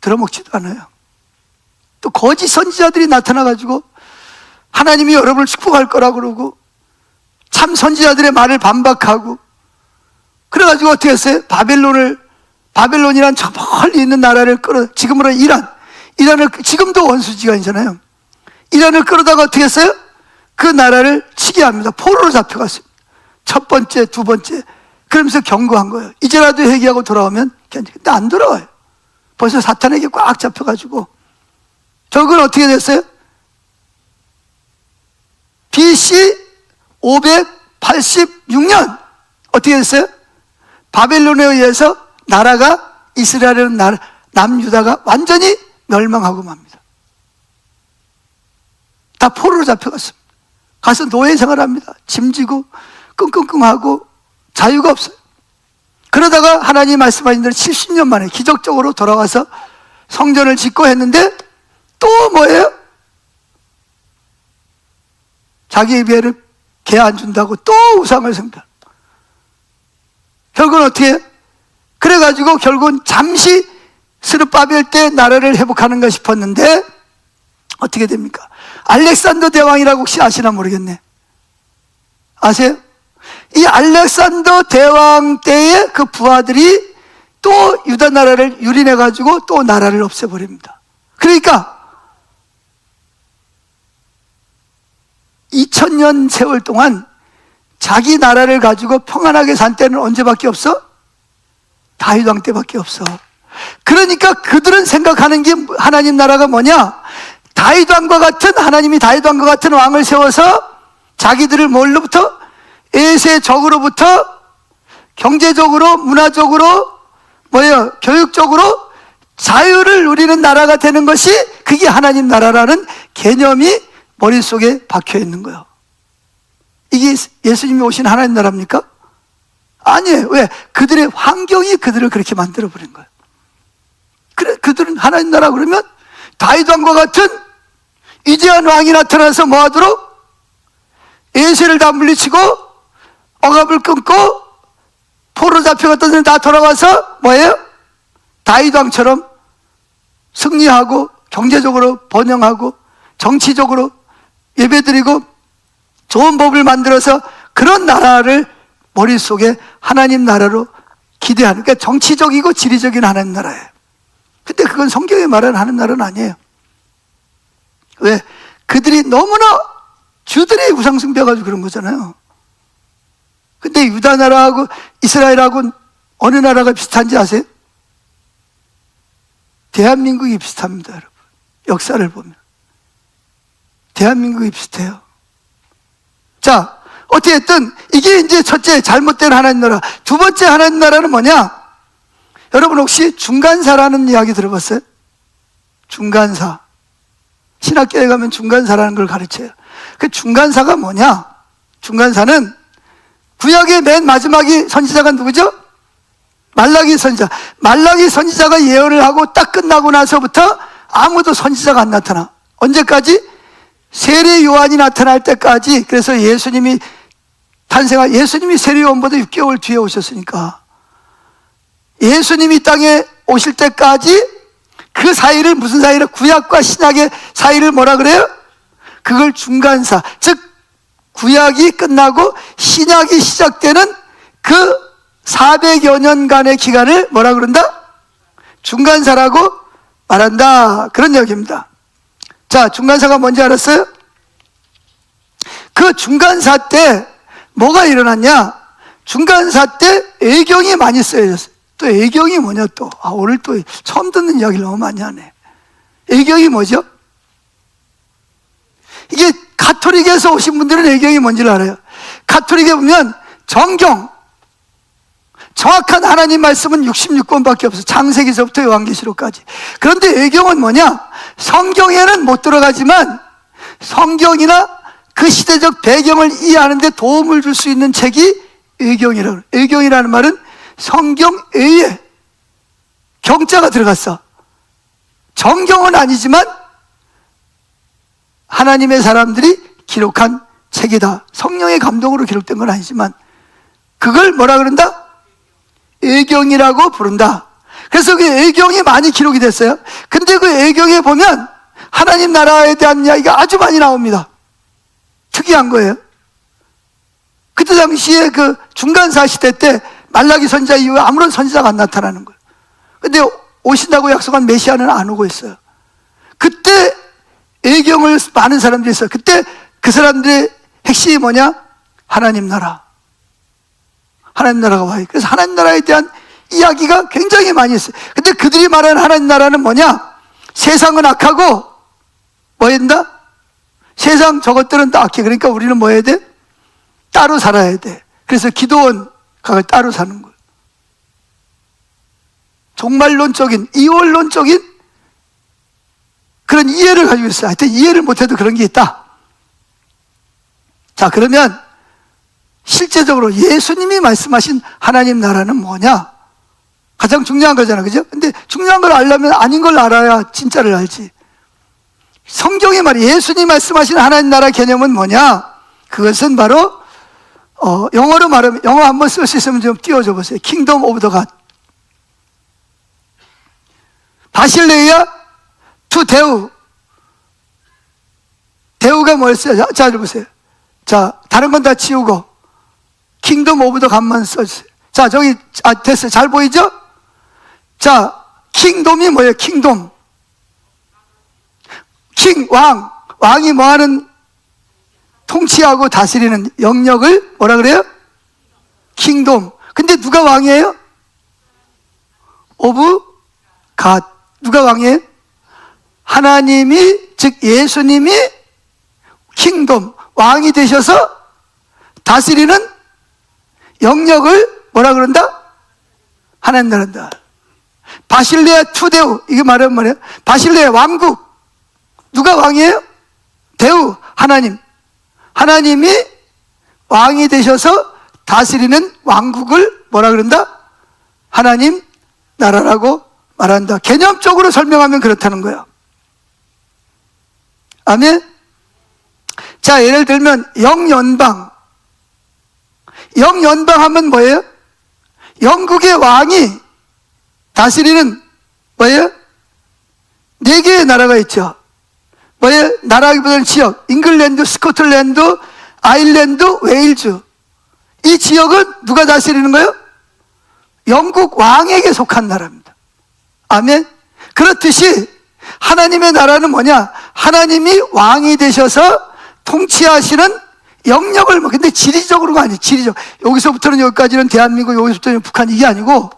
들어먹지도 않아요. 또 거짓 선지자들이 나타나가지고 하나님이 여러분을 축복할 거라 그러고 참 선지자들의 말을 반박하고, 그래가지고 어떻게 했어요? 바벨론이란 저 멀리 있는 나라를 지금으로 이란을 지금도 원수지간이잖아요. 이란을 끌어다가 어떻게 했어요? 그 나라를 치게 합니다. 포로로 잡혀갔습니다. 첫 번째, 두 번째. 그러면서 경고한 거예요. 이제라도 회개하고 돌아오면 괜찮아요. 근데 안 돌아와요. 벌써 사탄에게 꽉 잡혀가지고. 결국은 어떻게 됐어요? BC 586년 어떻게 됐어요? 바벨론에 의해서 나라가, 이스라엘은 남유다가 완전히 멸망하고 맙니다. 다 포로로 잡혀갔습니다. 가서 노예 생활합니다. 짐지고 끙끙끙하고 자유가 없어요. 그러다가 하나님 말씀하신 대로 70년 만에 기적적으로 돌아와서 성전을 짓고 했는데 또 뭐예요? 자기의 배를 개 안 준다고 또 우상을 숭배하고, 결국은 어떻게 해요? 그래가지고 결국은 잠시 스룹바벨 때 나라를 회복하는가 싶었는데 어떻게 됩니까? 알렉산더 대왕이라고 혹시 아시나 모르겠네. 아세요? 이 알렉산더 대왕 때의 그 부하들이 또 유다 나라를 유린해가지고 또 나라를 없애버립니다. 그러니까 2000년 세월 동안 자기 나라를 가지고 평안하게 산 때는 언제밖에 없어? 다윗 왕 때밖에 없어. 그러니까 그들은 생각하는 게 하나님 나라가 뭐냐? 다윗 왕과 같은, 하나님이 다윗 왕과 같은 왕을 세워서 자기들을 뭘로부터? 에세적으로부터 경제적으로, 문화적으로, 교육적으로 자유를 누리는 나라가 되는 것이, 그게 하나님 나라라는 개념이 머릿속에 박혀 있는 거예요. 이게 예수님이 오신 하나님 나라입니까? 아니에요. 왜? 그들의 환경이 그들을 그렇게 만들어버린 거예요. 그래, 그들은 하나님 나라 그러면 다윗 왕과 같은 위대한 왕이 나타나서 뭐 하도록? 에세를 다 물리치고 억압을 끊고 포로 잡혀갔던 데는 다 돌아와서 뭐예요? 다윗 왕처럼 승리하고 경제적으로 번영하고 정치적으로 예배드리고 좋은 법을 만들어서 그런 나라를 머릿속에 하나님 나라로 기대하는, 그러니까 정치적이고 지리적인 하나님 나라예요. 근데 그건 성경에 말하는 하나님 나라는 아니에요. 왜? 그들이 너무나 주들이 우상숭배해가지고 그런 거잖아요. 근데 유다 나라하고 이스라엘하고 어느 나라가 비슷한지 아세요? 대한민국이 비슷합니다, 여러분. 역사를 보면 대한민국이 비슷해요. 자, 어찌됐든 이게 이제 첫째 잘못된 하나님 나라. 두 번째 하나님 나라는 뭐냐? 여러분 혹시 중간사라는 이야기 들어봤어요? 중간사. 신학교에 가면 중간사라는 걸 가르쳐요. 그 중간사가 뭐냐? 중간사는 구약의 맨 마지막이 선지자가 누구죠? 말라기 선지자. 말라기 선지자가 예언을 하고 딱 끝나고 나서부터 아무도 선지자가 안 나타나. 언제까지? 세례 요한이 나타날 때까지. 그래서 예수님이 예수님이 세례 요한보다 6개월 뒤에 오셨으니까 예수님이 땅에 오실 때까지 그 그 사이를 무슨 사이를? 구약과 신약의 사이를 뭐라 그래요? 그걸 중간사, 즉 구약이 끝나고 신약이 시작되는 그 400여 년간의 기간을 뭐라 그런다? 중간사라고 말한다, 그런 이야기입니다. 자, 중간사가 뭔지 알았어요? 그 중간사 때 뭐가 일어났냐? 중간사 때 애경이 많이 쓰여졌어요. 또 애경이 뭐냐 또. 오늘 또 처음 듣는 이야기를 너무 많이 하네. 애경이 뭐죠? 이게 가톨릭에서 오신 분들은 애경이 뭔지를 알아요. 가톨릭에 보면 정경, 정확한 하나님 말씀은 66권밖에 없어. 창세기서부터 요한계시록까지. 그런데 애경은 뭐냐? 성경에는 못 들어가지만 성경이나 그 시대적 배경을 이해하는 데 도움을 줄 수 있는 책이 애경이라고. 애경이라는 말은 성경 외에 경자가 들어갔어. 정경은 아니지만 하나님의 사람들이 기록한 책이다. 성령의 감동으로 기록된 건 아니지만 그걸 뭐라 그런다? 애경이라고 부른다. 그래서 그 애경이 많이 기록이 됐어요. 근데 그 애경에 보면 하나님 나라에 대한 이야기가 아주 많이 나옵니다. 특이한 거예요. 그때 당시에 그 중간사 시대 때 말라기 선지자 이후에 아무런 선지자가 안 나타나는 거예요. 근데 오신다고 약속한 메시아는 안 오고 있어요. 그때 애경을 많은 사람들이 있어요. 그때 그 사람들의 핵심이 뭐냐? 하나님 나라. 하나님 나라가 와요. 그래서 하나님 나라에 대한 이야기가 굉장히 많이 있어요. 근데 그들이 말하는 하나님 나라는 뭐냐? 세상은 악하고 뭐 해야 된다? 세상 저것들은 다 악해. 그러니까 우리는 뭐 해야 돼? 따로 살아야 돼. 그래서 기도원 각을 따로 사는 거예요. 종말론적인, 이원론적인 그런 이해를 가지고 있어요. 하여튼 이해를 못해도 그런 게 있다. 자, 그러면 실제적으로 예수님이 말씀하신 하나님 나라는 뭐냐? 가장 중요한 거잖아, 그죠? 근데 중요한 걸 알려면 아닌 걸 알아야 진짜를 알지. 성경의 말이 예수님이 말씀하신 하나님 나라 개념은 뭐냐? 그것은 바로 영어로 말하면, 영어 한번 쓸 수 있으면 좀 띄워줘 보세요. Kingdom of the God. 바실레이아 투 대우. 대우가 뭐였어요? 자, 보세요. 자, 다른 건 다 치우고 킹덤 오브 더 갓만 써주세요. 자, 저기, 됐어요. 잘 보이죠? 자, 킹돔이 뭐예요? 킹돔. 킹, 왕. 왕이 뭐 하는? 통치하고 다스리는 영역을 뭐라 그래요? 킹돔. 근데 누가 왕이에요? 오브 갓. 누가 왕이에요? 하나님이, 즉 예수님이 킹돔, 왕이 되셔서 다스리는 영역을 뭐라 그런다? 하나님 나라다. 바실레아 투데우. 이게 말하면 뭐예요? 바실레아 왕국. 누가 왕이에요? 대우, 하나님. 하나님이 왕이 되셔서 다스리는 왕국을 뭐라 그런다? 하나님 나라라고 말한다. 개념적으로 설명하면 그렇다는 거예요. 아멘? 자, 예를 들면 영연방. 영연방 하면 뭐예요? 영국의 왕이 다스리는 뭐예요? 4개의 나라가 있죠. 뭐예요? 나라기보다는 지역. 잉글랜드, 스코틀랜드, 아일랜드, 웨일즈. 이 지역은 누가 다스리는 거예요? 영국 왕에게 속한 나라입니다. 아멘? 그렇듯이 하나님의 나라는 뭐냐? 하나님이 왕이 되셔서 통치하시는 영역을, 근데 지리적으로가 아니에요. 지리적. 여기서부터는 여기까지는 대한민국, 여기서부터는 북한, 이게 아니고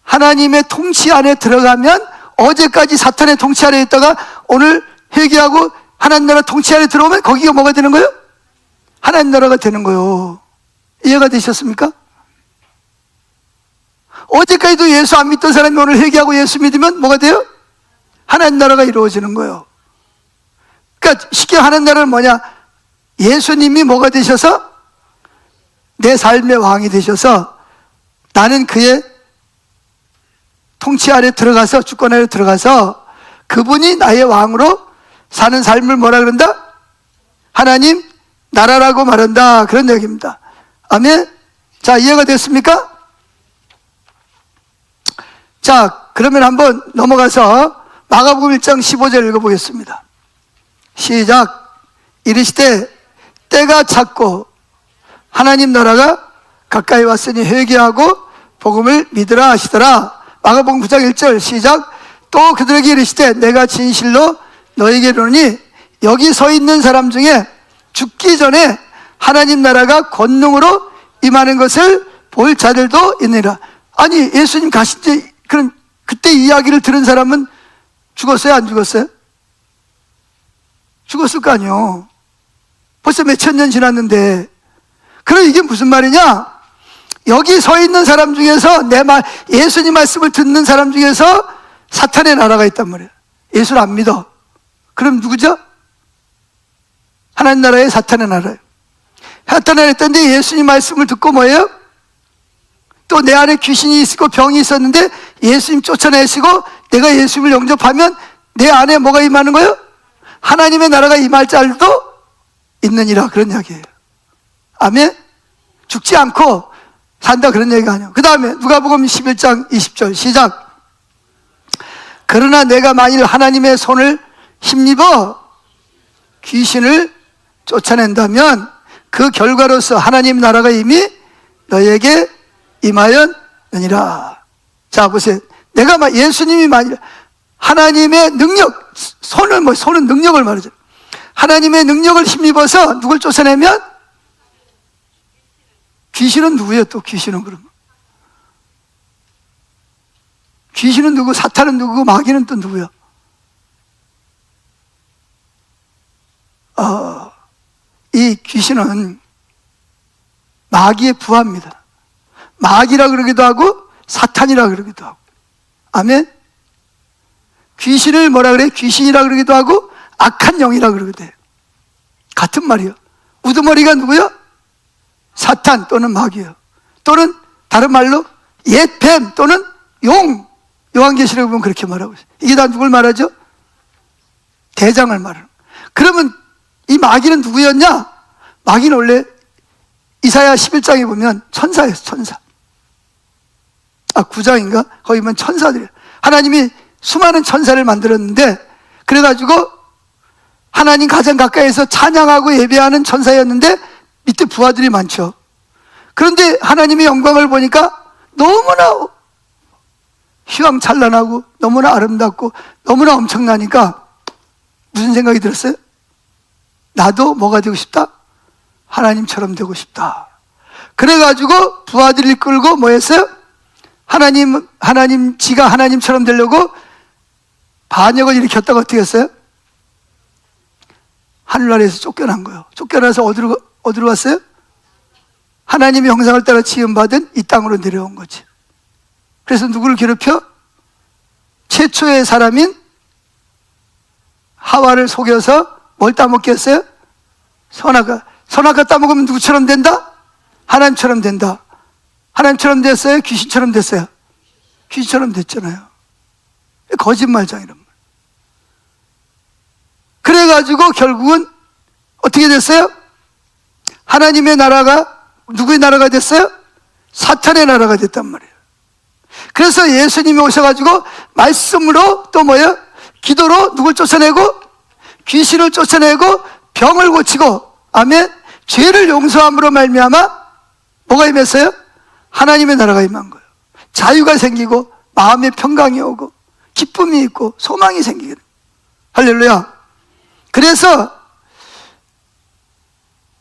하나님의 통치 안에 들어가면 어제까지 사탄의 통치 아래 있다가 오늘 회개하고 하나님 나라 통치 안에 들어오면 거기가 뭐가 되는 거예요? 하나님 나라가 되는 거예요. 이해가 되셨습니까? 어제까지도 예수 안 믿던 사람이 오늘 회개하고 예수 믿으면 뭐가 돼요? 하나님 나라가 이루어지는 거예요. 그러니까 쉽게 하나님 나라는 뭐냐? 예수님이 뭐가 되셔서 내 삶의 왕이 되셔서 나는 그의 통치 아래 들어가서, 주권 아래 들어가서 그분이 나의 왕으로 사는 삶을 뭐라 그런다? 하나님 나라라고 말한다. 그런 얘기입니다. 아멘? 자, 이해가 됐습니까? 자, 그러면 한번 넘어가서 마가복음 1장 15절 읽어보겠습니다. 시작. 이르시되 때가 찼고 하나님 나라가 가까이 왔으니 회개하고 복음을 믿으라 하시더라. 마가복음 9장 1절 시작. 또 그들에게 이르시되 내가 진실로 너에게 이르노니 여기 서 있는 사람 중에 죽기 전에 하나님 나라가 권능으로 임하는 것을 볼 자들도 있느니라. 아니 예수님 가실 때 그럼 그때 이야기를 들은 사람은 죽었어요? 안 죽었어요? 죽었을 거 아니에요. 벌써 몇천 년 지났는데. 그럼 이게 무슨 말이냐? 여기 서 있는 사람 중에서 예수님 말씀을 듣는 사람 중에서 사탄의 나라가 있단 말이에요. 예수를 안 믿어. 그럼 누구죠? 하나님 나라의 사탄의 나라예요. 사탄의 나라에 있던데 예수님 말씀을 듣고 뭐예요? 또 내 안에 귀신이 있고 병이 있었는데 예수님 쫓아내시고 내가 예수님을 영접하면 내 안에 뭐가 임하는 거예요? 하나님의 나라가 임할 자들도 있느니라. 그런 이야기예요. 아멘? 죽지 않고 산다 그런 얘기가 아니에요. 그 다음에 누가복음 11장 20절 시작. 그러나 내가 만일 하나님의 손을 힘입어 귀신을 쫓아낸다면 그 결과로서 하나님 나라가 이미 너에게 임하였느니라. 자 보세요. 내가 예수님이 만일 하나님의 능력, 손은 능력을 말하죠. 하나님의 능력을 힘입어서 누굴 쫓아내면 귀신은 누구예요? 또 귀신은 그러면 귀신은 누구? 사탄은 누구고 마귀는 또 누구야? 이 귀신은 마귀의 부하입니다. 마귀라 그러기도 하고 사탄이라 그러기도 하고. 아멘. 귀신을 뭐라 그래? 귀신이라 그러기도 하고 악한 영이라 그러기도 해요. 같은 말이에요. 우두머리가 누구요? 사탄 또는 마귀예요. 또는 다른 말로 옛 뱀 또는 용. 요한계시록에 보면 그렇게 말하고 있어요. 이게 다 누굴 말하죠? 대장을 말하는. 그러면 이 마귀는 누구였냐? 마귀는 원래 이사야 11장에 보면 천사였어요. 천사. 9장인가? 거기 보면 천사들이에요. 하나님이 수많은 천사를 만들었는데 그래가지고 하나님 가장 가까이서 찬양하고 예배하는 천사였는데 밑에 부하들이 많죠. 그런데 하나님의 영광을 보니까 너무나 휘황찬란하고 너무나 아름답고 너무나 엄청나니까 무슨 생각이 들었어요? 나도 뭐가 되고 싶다? 하나님처럼 되고 싶다. 그래가지고 부하들을 끌고 뭐 했어요? 지가 하나님처럼 되려고 반역을 일으켰다가 어떻게 했어요? 하늘나라에서 쫓겨난 거예요. 쫓겨나서 어디로 갔어요? 하나님의 형상을 따라 지음받은 이 땅으로 내려온 거지. 그래서 누구를 괴롭혀? 최초의 사람인 하와를 속여서 뭘 따먹게 했어요? 선악과 따먹으면 누구처럼 된다? 하나님처럼 된다. 하나님처럼 됐어요? 귀신처럼 됐어요? 귀신처럼 됐잖아요. 거짓말장이란 말. 그래가지고 결국은 어떻게 됐어요? 하나님의 나라가 누구의 나라가 됐어요? 사탄의 나라가 됐단 말이에요. 그래서 예수님이 오셔가지고 말씀으로 또 뭐예요? 기도로 누굴 쫓아내고 귀신을 쫓아내고 병을 고치고 아멘. 죄를 용서함으로 말미암아 뭐가 임했어요? 하나님의 나라가 임한 거예요. 자유가 생기고 마음의 평강이 오고 기쁨이 있고 소망이 생기게 돼요. 할렐루야. 그래서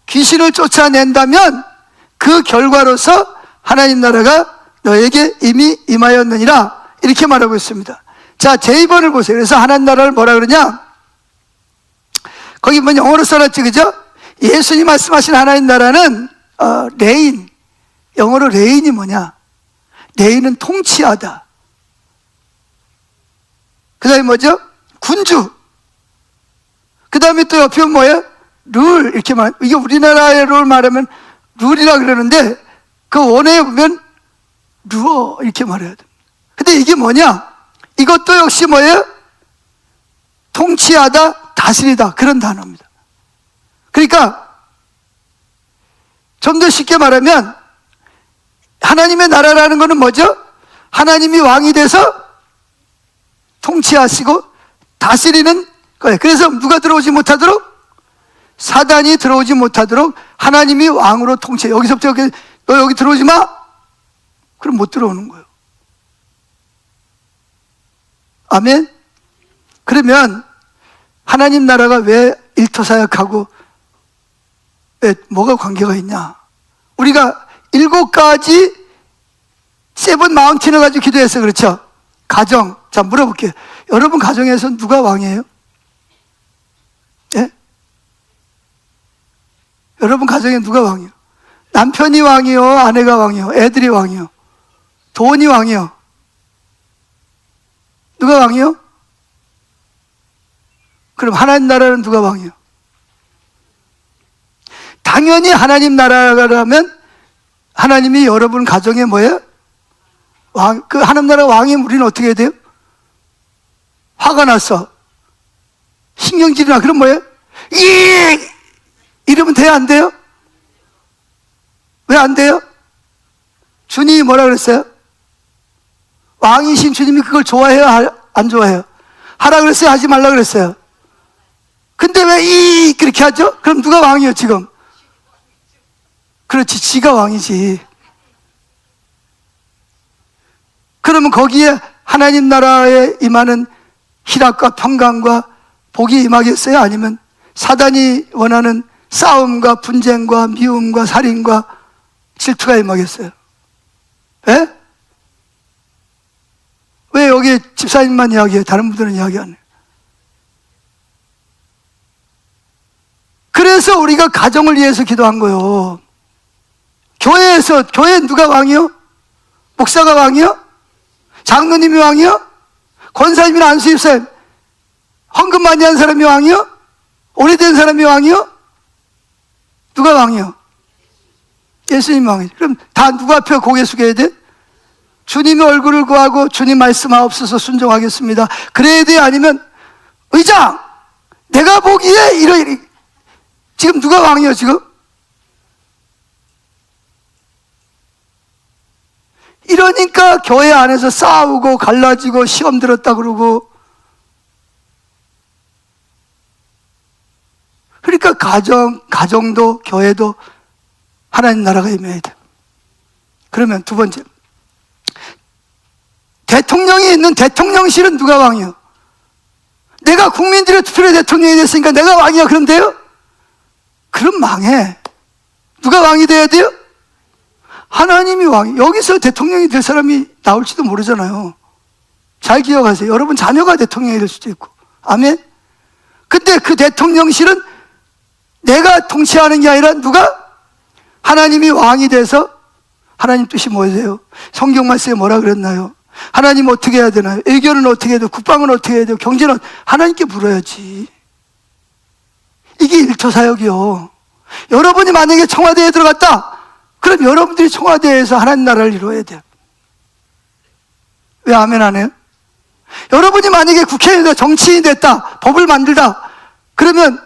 귀신을 쫓아낸다면 그 결과로서 하나님 나라가 너에게 이미 임하였느니라 이렇게 말하고 있습니다. 자, 제2번을 보세요. 그래서 하나님 나라를 뭐라 그러냐? 거기 뭐 영어로 써놨지, 그죠? 예수님 말씀하신 하나님 나라는 레인, 영어로 레인이 뭐냐? 레인은 통치하다. 그 다음에 뭐죠? 군주. 그 다음에 또 옆에 뭐예요? 룰, 이렇게 말. 이게 우리나라의 룰 말하면 룰이라 그러는데 그 원어에 보면 루어 이렇게 말해야 돼. 근데 이게 뭐냐? 이것도 역시 뭐예요? 통치하다, 다스리다 그런 단어입니다. 그러니까 좀 더 쉽게 말하면 하나님의 나라라는 것은 뭐죠? 하나님이 왕이 돼서 통치하시고 다스리는 거예요. 그래서 누가 들어오지 못하도록? 사단이 들어오지 못하도록 하나님이 왕으로 통치해. 여기서부터 여기, 너 여기 들어오지 마? 그럼 못 들어오는 거예요. 아멘? 그러면 하나님 나라가 왜 일토사역하고 왜 뭐가 관계가 있냐? 우리가 7가지 세븐 마운틴을 가지고 기도했어요. 그렇죠? 가정. 자, 물어볼게요. 여러분 가정에서 누가 왕이에요? 예? 여러분 가정에 누가 왕이요? 남편이 왕이요? 아내가 왕이요? 애들이 왕이요? 돈이 왕이요? 누가 왕이요? 그럼 하나님 나라는 누가 왕이요? 당연히 하나님 나라라면 하나님이 여러분 가정에 뭐예요? 왕, 그 하나님 나라 왕이면 우리는 어떻게 해야 돼요? 화가 났어. 신경질이 나. 그럼 뭐예요? 이러면 돼요? 안 돼요? 왜 안 돼요? 주님이 뭐라 그랬어요? 왕이신 주님이 그걸 좋아해요? 안 좋아해요? 하라 그랬어요? 하지 말라 그랬어요? 근데 왜 그렇게 하죠? 그럼 누가 왕이에요 지금? 그렇지, 지가 왕이지. 그러면 거기에 하나님 나라에 임하는 희락과 평강과 복이 임하겠어요? 아니면 사단이 원하는 싸움과 분쟁과 미움과 살인과 질투가 임하겠어요? 예? 왜 여기 집사님만 이야기해요? 다른 분들은 이야기 안 해요? 그래서 우리가 가정을 위해서 기도한 거예요. 교회에 누가 왕이요? 목사가 왕이요? 장로님이 왕이요? 권사님이나 안수집사님, 헌금 많이 한 사람이 왕이요? 오래된 사람이 왕이요? 누가 왕이요? 예수님이 왕이죠. 그럼 다 누구 앞에 고개 숙여야 돼? 주님의 얼굴을 구하고 주님 말씀하옵소서 순종하겠습니다. 그래야 돼? 아니면 의장, 내가 보기에 지금 누가 왕이요 지금? 이러니까 교회 안에서 싸우고 갈라지고 시험 들었다 그러고. 그러니까 가정도 교회도 하나님 나라가 임해야 돼. 그러면 두 번째, 대통령이 있는 대통령실은 누가 왕이요? 내가 국민들의 투표로 대통령이 됐으니까 내가 왕이야 그럼 돼요? 그럼 망해. 누가 왕이 돼야 돼요? 하나님이 왕이. 여기서 대통령이 될 사람이 나올지도 모르잖아요. 잘 기억하세요. 여러분 자녀가 대통령이 될 수도 있고. 아멘? 근데 그 대통령실은 내가 통치하는 게 아니라 누가? 하나님이 왕이 돼서. 하나님 뜻이 뭐예요? 성경 말씀에 뭐라 그랬나요? 하나님 어떻게 해야 되나요? 외교는 어떻게 해야 돼요? 국방은 어떻게 해야 돼요? 경제는 하나님께 물어야지. 이게 일터사역이요. 여러분이 만약에 청와대에 들어갔다, 그럼 여러분들이 청와대에서 하나님 나라를 이루어야 돼요. 왜 아멘 안 해요? 여러분이 만약에 국회의원 정치인이 됐다, 법을 만들다, 그러면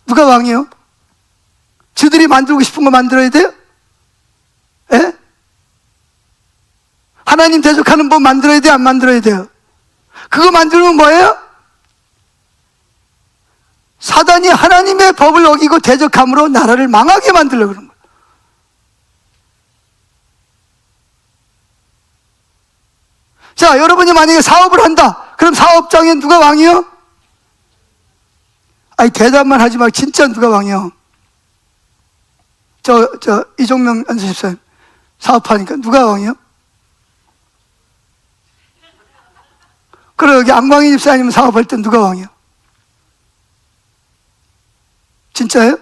누가 왕이요? 저들이 만들고 싶은 거 만들어야 돼요? 예? 하나님 대적하는 법 만들어야 돼요? 안 만들어야 돼요? 그거 만들면 뭐예요? 사단이 하나님의 법을 어기고 대적함으로 나라를 망하게 만들려고 그러는 거예요. 자, 여러분이 만약에 사업을 한다, 그럼 사업장에 누가 왕이요? 아니, 대답만 하지 말고 진짜 누가 왕이요? 이종명 안수집사님 사업하니까 누가 왕이요? 그리고 여기 안광희 집사님 사업할 땐 누가 왕이요? 진짜예요?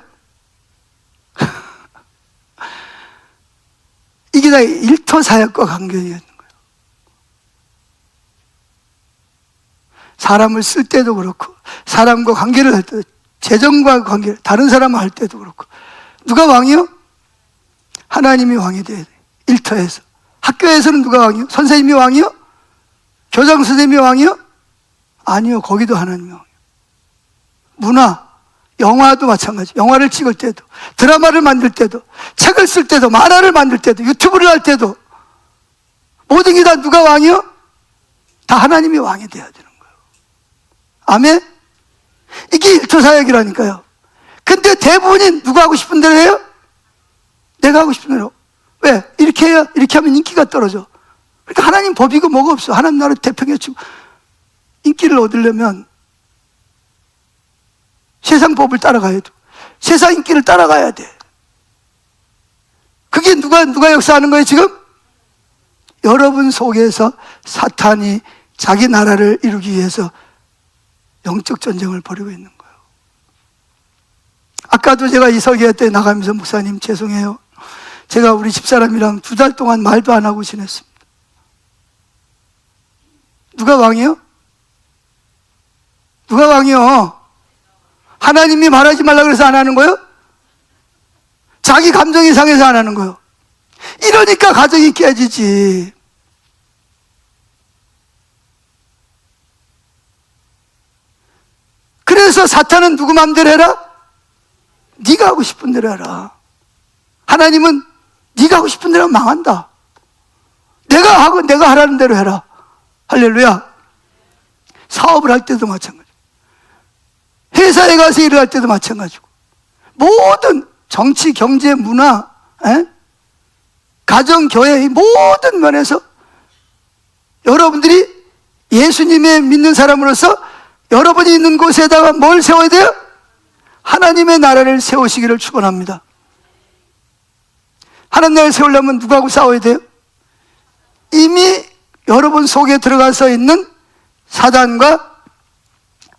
이게 다 일터사역과 관계가 있는 거예요. 사람을 쓸 때도 그렇고, 사람과 관계를 할 때도, 재정과 관계를, 다른 사람과 할 때도 그렇고. 누가 왕이요? 하나님이 왕이 돼야 돼. 일터에서. 학교에서는 누가 왕이요? 선생님이 왕이요? 교장 선생님이 왕이요? 아니요, 거기도 하나님이 왕이요. 문화, 영화도 마찬가지. 영화를 찍을 때도, 드라마를 만들 때도, 책을 쓸 때도, 만화를 만들 때도, 유튜브를 할 때도 모든 게 다 누가 왕이요? 다 하나님이 왕이 돼야 되는 거예요. 아멘? 이게 일터사역이라니까요. 근데 대부분이 누가 하고 싶은 대로 해요? 내가 하고 싶은 대로. 왜? 이렇게 해야, 이렇게 하면 인기가 떨어져. 그러니까 하나님 법이고 뭐가 없어. 하나님 나라 대표해주고 인기를 얻으려면 세상 법을 따라가야 돼. 세상 인기를 따라가야 돼. 그게 누가 역사하는 거예요, 지금? 여러분 속에서 사탄이 자기 나라를 이루기 위해서 영적 전쟁을 벌이고 있는 거예요. 아까도 제가 이 설교 때 나가면서 목사님 죄송해요. 제가 우리 집사람이랑 2달 동안 말도 안 하고 지냈습니다. 누가 왕이요? 누가 왕이요? 하나님이 말하지 말라 그래서 안 하는 거예요? 자기 감정이 상해서 안 하는 거예요. 이러니까 가정이 깨지지. 그래서 사탄은 누구 마음대로 해라? 네가 하고 싶은 대로 해라. 하나님은 네가 하고 싶은 대로 하면 망한다. 내가 하라는 대로 해라. 할렐루야. 사업을 할 때도 마찬가지. 회사에 가서 일을 할 때도 마찬가지고. 모든 정치, 경제, 문화, 가정, 교회, 모든 면에서 여러분들이 예수님의 믿는 사람으로서 여러분이 있는 곳에다가 뭘 세워야 돼요? 하나님의 나라를 세우시기를 축원합니다. 하나님 나라를 세우려면 누구하고 싸워야 돼요? 이미 여러분 속에 들어가서 있는 사단과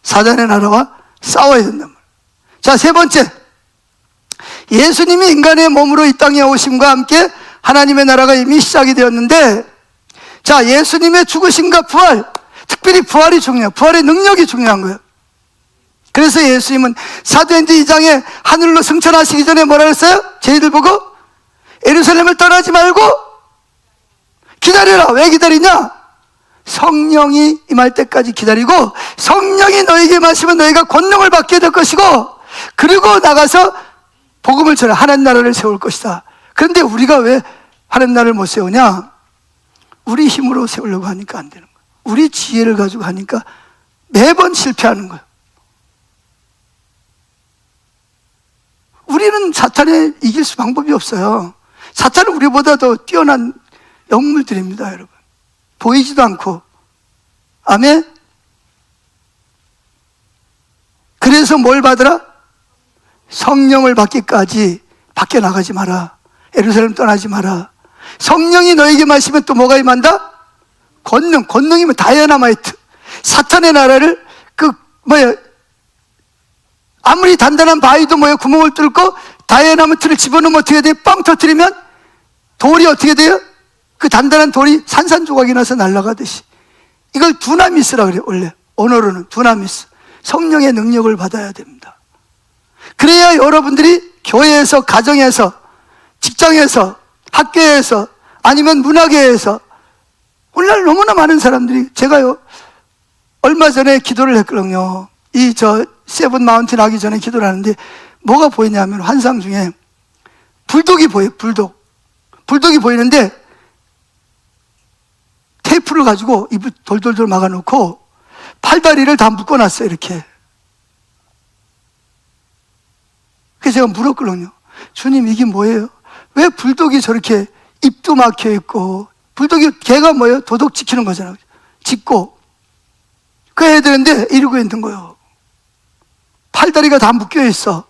사단의 나라와 싸워야 된단 말이에요. 자, 세 번째, 예수님이 인간의 몸으로 이 땅에 오심과 함께 하나님의 나라가 이미 시작이 되었는데, 자, 예수님의 죽으심과 부활, 특별히 부활이 중요해요. 부활의 능력이 중요한 거예요. 그래서 예수님은 사도행전 2장에 하늘로 승천하시기 전에 뭐라 그랬어요? 저희들 보고 예루살렘을 떠나지 말고 기다려라. 왜 기다리냐? 성령이 임할 때까지 기다리고, 성령이 너에게 마시면 너희가 권능을 받게 될 것이고, 그리고 나가서 복음을 전해 하나님 나라를 세울 것이다. 그런데 우리가 왜 하나님 나라를 못 세우냐? 우리 힘으로 세우려고 하니까 안 되는 거예요. 우리 지혜를 가지고 하니까 매번 실패하는 거예요. 우리는 사탄을 이길 수 방법이 없어요. 사탄은 우리보다 더 뛰어난 영물들입니다, 여러분. 보이지도 않고. 아멘? 그래서 뭘 받으라? 성령을 받기까지 밖에 나가지 마라. 예루살렘 떠나지 마라. 성령이 너에게 마시면 또 뭐가 임한다? 권능이면 다이너마이트. 사탄의 나라를 아무리 단단한 바위도 구멍을 뚫고 다이너마이트를 집어넣으면 어떻게 돼요? 빵 터뜨리면 돌이 어떻게 돼요? 그 단단한 돌이 산산조각이 나서 날아가듯이. 이걸 두나미스라 그래요. 원래 언어로는 두나미스. 성령의 능력을 받아야 됩니다. 그래야 여러분들이 교회에서, 가정에서, 직장에서, 학교에서, 아니면 문화계에서, 오늘날 너무나 많은 사람들이, 제가요 얼마 전에 기도를 했거든요. 세븐 마운틴 하기 전에 기도를 하는데 뭐가 보이냐면, 환상 중에 불독이 보여요. 불독이 보이는데 테이프를 가지고 입을 돌돌돌 막아놓고 팔다리를 다 묶어놨어요, 이렇게. 그래서 제가 물었거든요. 주님, 이게 뭐예요? 왜 불독이 저렇게 입도 막혀있고, 불독이 개가 뭐예요? 도덕 지키는 거잖아요. 짖고. 그거 해야 되는데 이러고 있는 거예요. 팔다리가 다 묶여있어.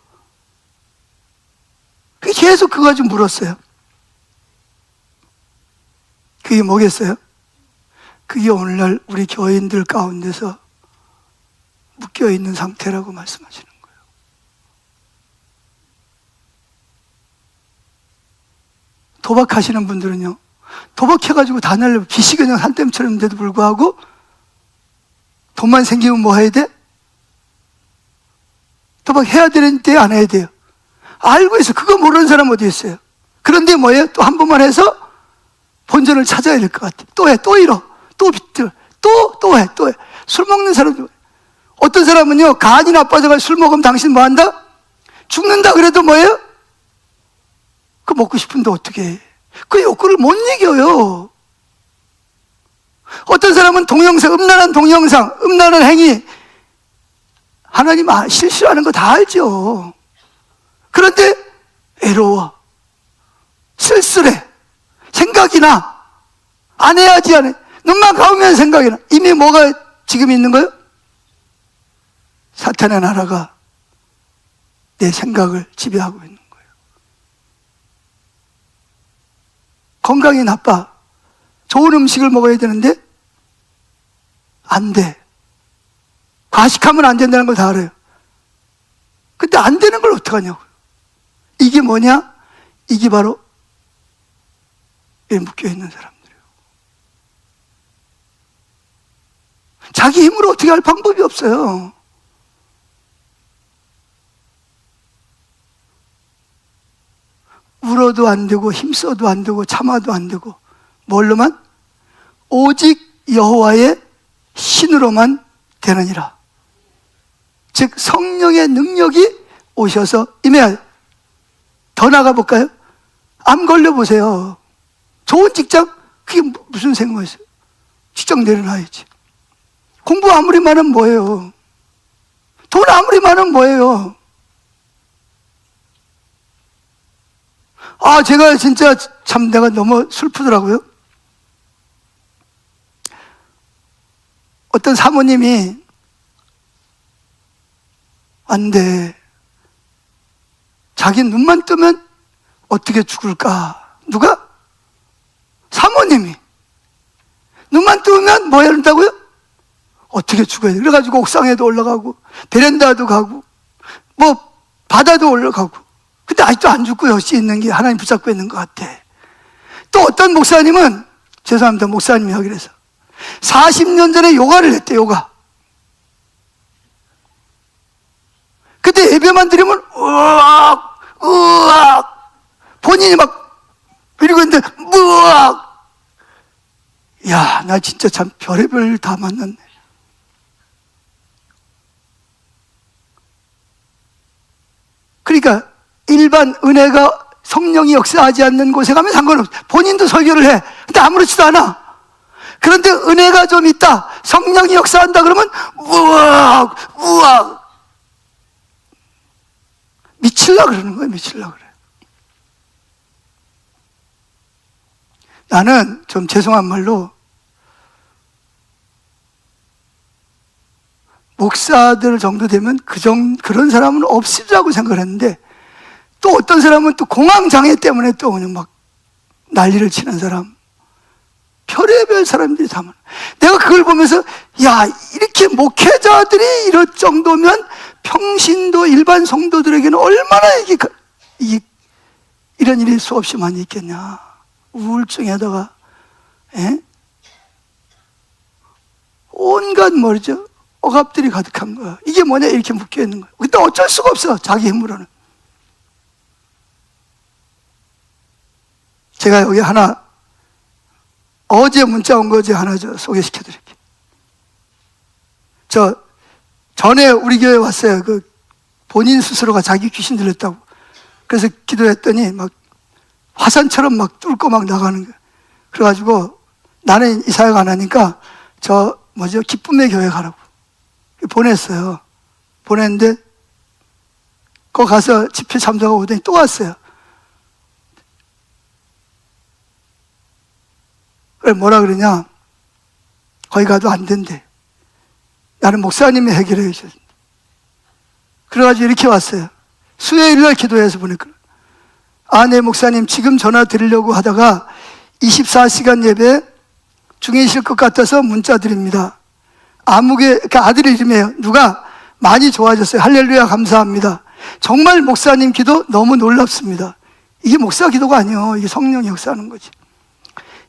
계속 그거 가지고 물었어요. 그게 뭐겠어요? 그게 오늘날 우리 교인들 가운데서 묶여있는 상태라고 말씀하시는 거예요. 도박하시는 분들은요, 도박해가지고 다 날려 빚이 그냥 한뼘처럼인데도 불구하고 돈만 생기면 뭐 해야 돼? 도박해야 되는데 안 해야 돼요. 알고 있어. 그거 모르는 사람 어디 있어요? 그런데 뭐예요? 또 한 번만 해서 본전을 찾아야 될 것 같아. 또 해, 또 잃어. 또 빚들, 또 해. 술 먹는 사람들. 어떤 사람은요, 간이 나빠져가지고 술 먹으면 당신 뭐 한다? 죽는다 그래도 뭐예요? 그거 먹고 싶은데 어떻게 해? 그 욕구를 못 이겨요. 어떤 사람은 동영상, 음란한 동영상, 음란한 행위, 하나님 실수하는 거 다 알죠. 그런데 애로워, 쓸쓸해, 생각이 나. 안 해야지, 안 해. 눈만 감으면 생각이 나. 이미 뭐가 지금 있는 거예요? 사탄의 나라가 내 생각을 지배하고 있는 거예요. 건강이 나빠. 좋은 음식을 먹어야 되는데 안 돼. 과식하면 안 된다는 걸 다 알아요. 근데 안 되는 걸 어떡하냐고요. 이게 뭐냐? 이게 바로 에 묶여있는 사람들이에요. 자기 힘으로 어떻게 할 방법이 없어요. 울어도 안 되고 힘써도 안 되고 참아도 안 되고 뭘로만? 오직 여호와의 신으로만 되느니라. 즉 성령의 능력이 오셔서 임해야. 더 나가 볼까요? 암 걸려보세요. 좋은 직장? 그게 무슨 생각이 있어요? 직장 내려놔야지. 공부 아무리 많으면 뭐예요? 돈 아무리 많으면 뭐예요? 제가 진짜 참 내가 너무 슬프더라고요. 어떤 사모님이 안 돼. 자기 눈만 뜨면 어떻게 죽을까? 누가? 사모님이. 눈만 뜨면 뭐 해야 된다고요? 어떻게 죽어야 돼? 그래가지고 옥상에도 올라가고 베란다도 가고 뭐 바다도 올라가고. 근데 아직도 안 죽고 여시 있는 게 하나님 붙잡고 있는 것 같아. 또 어떤 목사님은, 죄송합니다, 목사님이 하기로 해서 40년 전에 요가를 했대. 요가. 근데 예배만 드리면 으악 으악 본인이 막 이러고 있는데 으악. 야, 나 진짜 참 별의별 다 만났네. 그러니까 일반 은혜가 성령이 역사하지 않는 곳에 가면 상관없어. 본인도 설교를 해. 근데 아무렇지도 않아. 그런데 은혜가 좀 있다, 성령이 역사한다 그러면 우악 우악 미칠라 그러는 거예요. 미칠라 그래. 나는 좀 죄송한 말로 목사들 정도 되면 그런 사람은 없으리라고 생각을 했는데, 또 어떤 사람은 또 공황장애 때문에 또 그냥 막 난리를 치는 사람, 별의별 사람들이 다 많아. 내가 그걸 보면서 야, 이렇게 목회자들이 이럴 정도면 평신도 일반 성도들에게는 얼마나 이런 일이 수없이 많이 있겠냐. 우울증에다가 온갖 뭐죠? 억압들이 가득한 거야. 이게 뭐냐? 이렇게 묶여 있는 거야. 근데 어쩔 수가 없어. 자기 힘으로는. 제가 여기 하나, 어제 문자 온 거 하나 소개시켜 드릴게요. 전에 우리 교회 왔어요. 본인 스스로가 자기 귀신 들렸다고. 그래서 기도했더니 막 화산처럼 막 뚫고 막 나가는 거예요. 그래가지고 나는 이 사역 안 하니까 기쁨의 교회 가라고 보냈어요. 보냈는데 거기 가서 집회 참석하고 오더니 또 왔어요. 그래, 뭐라 그러냐? 거기 가도 안 된대. 나는 목사님이 해결해 주셨는데. 그래가지고 이렇게 왔어요. 수요일날 기도해서 보냈거든. 네 목사님, 지금 전화 드리려고 하다가 24시간 예배 중이실 것 같아서 문자 드립니다. 아들의 이름이에요. 누가 많이 좋아졌어요. 할렐루야, 감사합니다. 정말 목사님 기도 너무 놀랍습니다. 이게 목사 기도가 아니에요. 이게 성령이 역사하는 거지.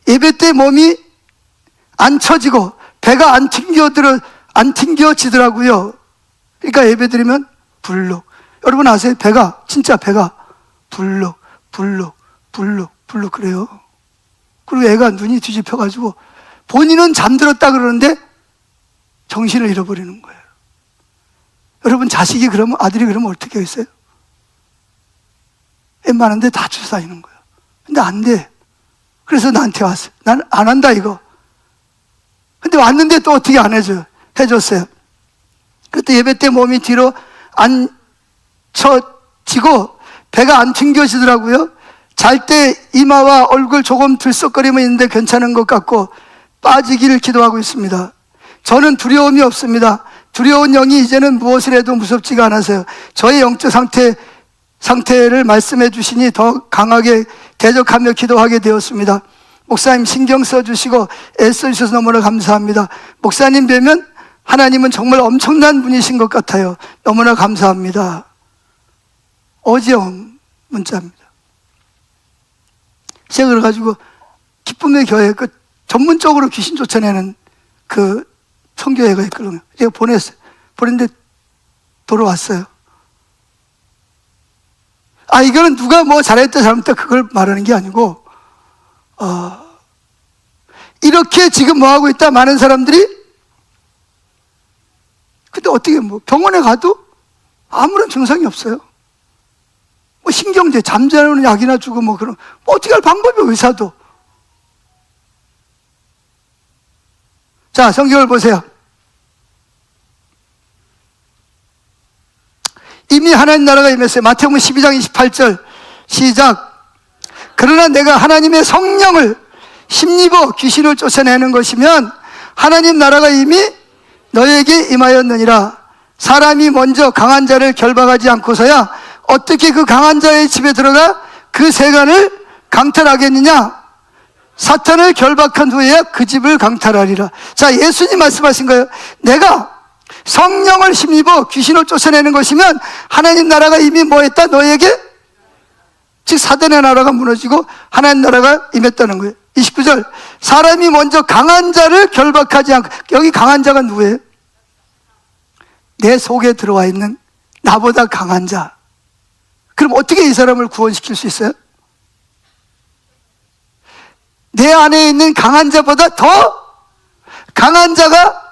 예배 때 몸이 안 처지고 배가 안 튕겨지더라고요. 그러니까 예배 드리면 불룩. 여러분 아세요? 진짜 배가 불룩 그래요. 그리고 애가 눈이 뒤집혀가지고 본인은 잠들었다 그러는데 정신을 잃어버리는 거예요. 여러분, 자식이 그러면, 아들이 그러면 어떻게 했어요? 애 많은데 다 주사다니는 거예요. 근데 안 돼. 그래서 나한테 왔어요. 난 안 한다 이거. 근데 왔는데 또 어떻게 안 해줬어요. 그때 예배 때 몸이 뒤로 앉혀지고 배가 안 튕겨지더라고요. 잘 때 이마와 얼굴 조금 들썩거리면 있는데 괜찮은 것 같고 빠지기를 기도하고 있습니다. 저는 두려움이 없습니다. 두려운 영이 이제는 무엇을 해도 무섭지가 않아서요. 저의 영적 상태를 말씀해 주시니 더 강하게 대적하며 기도하게 되었습니다. 목사님 신경 써주시고 애써주셔서 너무나 감사합니다. 목사님 뵈면 하나님은 정말 엄청난 분이신 것 같아요. 너무나 감사합니다. 어제 온 문자입니다. 제가 그래가지고 기쁨의 교회 그 전문적으로 귀신 쫓아내는 그 청교회가 있거든요. 제가 보냈어요. 보냈는데 돌아왔어요. 이거는 누가 뭐 잘했다 잘못했다 그걸 말하는 게 아니고 이렇게 지금 뭐 하고 있다 많은 사람들이. 근데 어떻게 뭐 병원에 가도 아무런 증상이 없어요. 뭐 신경제 잠자는 약이나 주고 뭐 그런 뭐 어떻게 할 방법이 의사도. 자, 성경을 보세요. 이미 하나님 나라가 임했어요. 마태복음 12장 28절 시작. 그러나 내가 하나님의 성령을 힘입어 귀신을 쫓아내는 것이면 하나님 나라가 이미 너에게 임하였느니라. 사람이 먼저 강한 자를 결박하지 않고서야 어떻게 그 강한 자의 집에 들어가 그 세간을 강탈하겠느냐. 사탄을 결박한 후에야 그 집을 강탈하리라. 자, 예수님 말씀하신 거예요. 내가 성령을 힘입어 귀신을 쫓아내는 것이면 하나님 나라가 이미 뭐 했다? 너에게, 즉 사단의 나라가 무너지고 하나님 나라가 임했다는 거예요. 29절 사람이 먼저 강한 자를 결박하지 않고. 여기 강한 자가 누구예요? 내 속에 들어와 있는 나보다 강한 자. 그럼 어떻게 이 사람을 구원시킬 수 있어요? 내 안에 있는 강한 자보다 더 강한 자가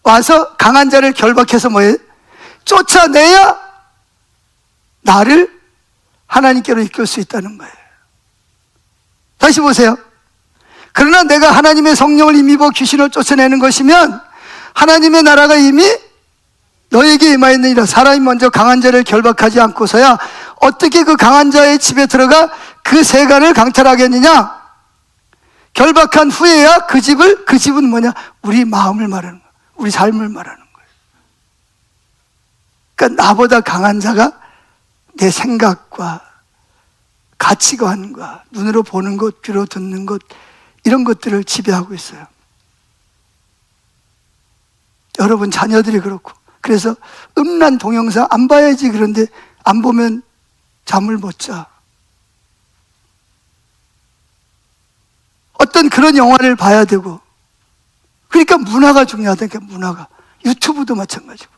와서 강한 자를 결박해서 뭐예요? 쫓아내야 나를 하나님께로 이끌 수 있다는 거예요. 다시 보세요. 그러나 내가 하나님의 성령을 힘입어 귀신을 쫓아내는 것이면 하나님의 나라가 이미 너에게 임하였느니라. 사람이 먼저 강한 자를 결박하지 않고서야 어떻게 그 강한 자의 집에 들어가 그 세간을 강탈하겠느냐. 결박한 후에야 그 집은 뭐냐? 우리 마음을 말하는 거예요. 우리 삶을 말하는 거예요. 그러니까 나보다 강한 자가 내 생각과 가치관과 눈으로 보는 것, 귀로 듣는 것, 이런 것들을 지배하고 있어요. 여러분 자녀들이 그렇고. 그래서 음란 동영상 안 봐야지. 그런데 안 보면 잠을 못 자. 어떤 그런 영화를 봐야 되고. 그러니까 문화가 중요하다니까. 문화가. 유튜브도 마찬가지고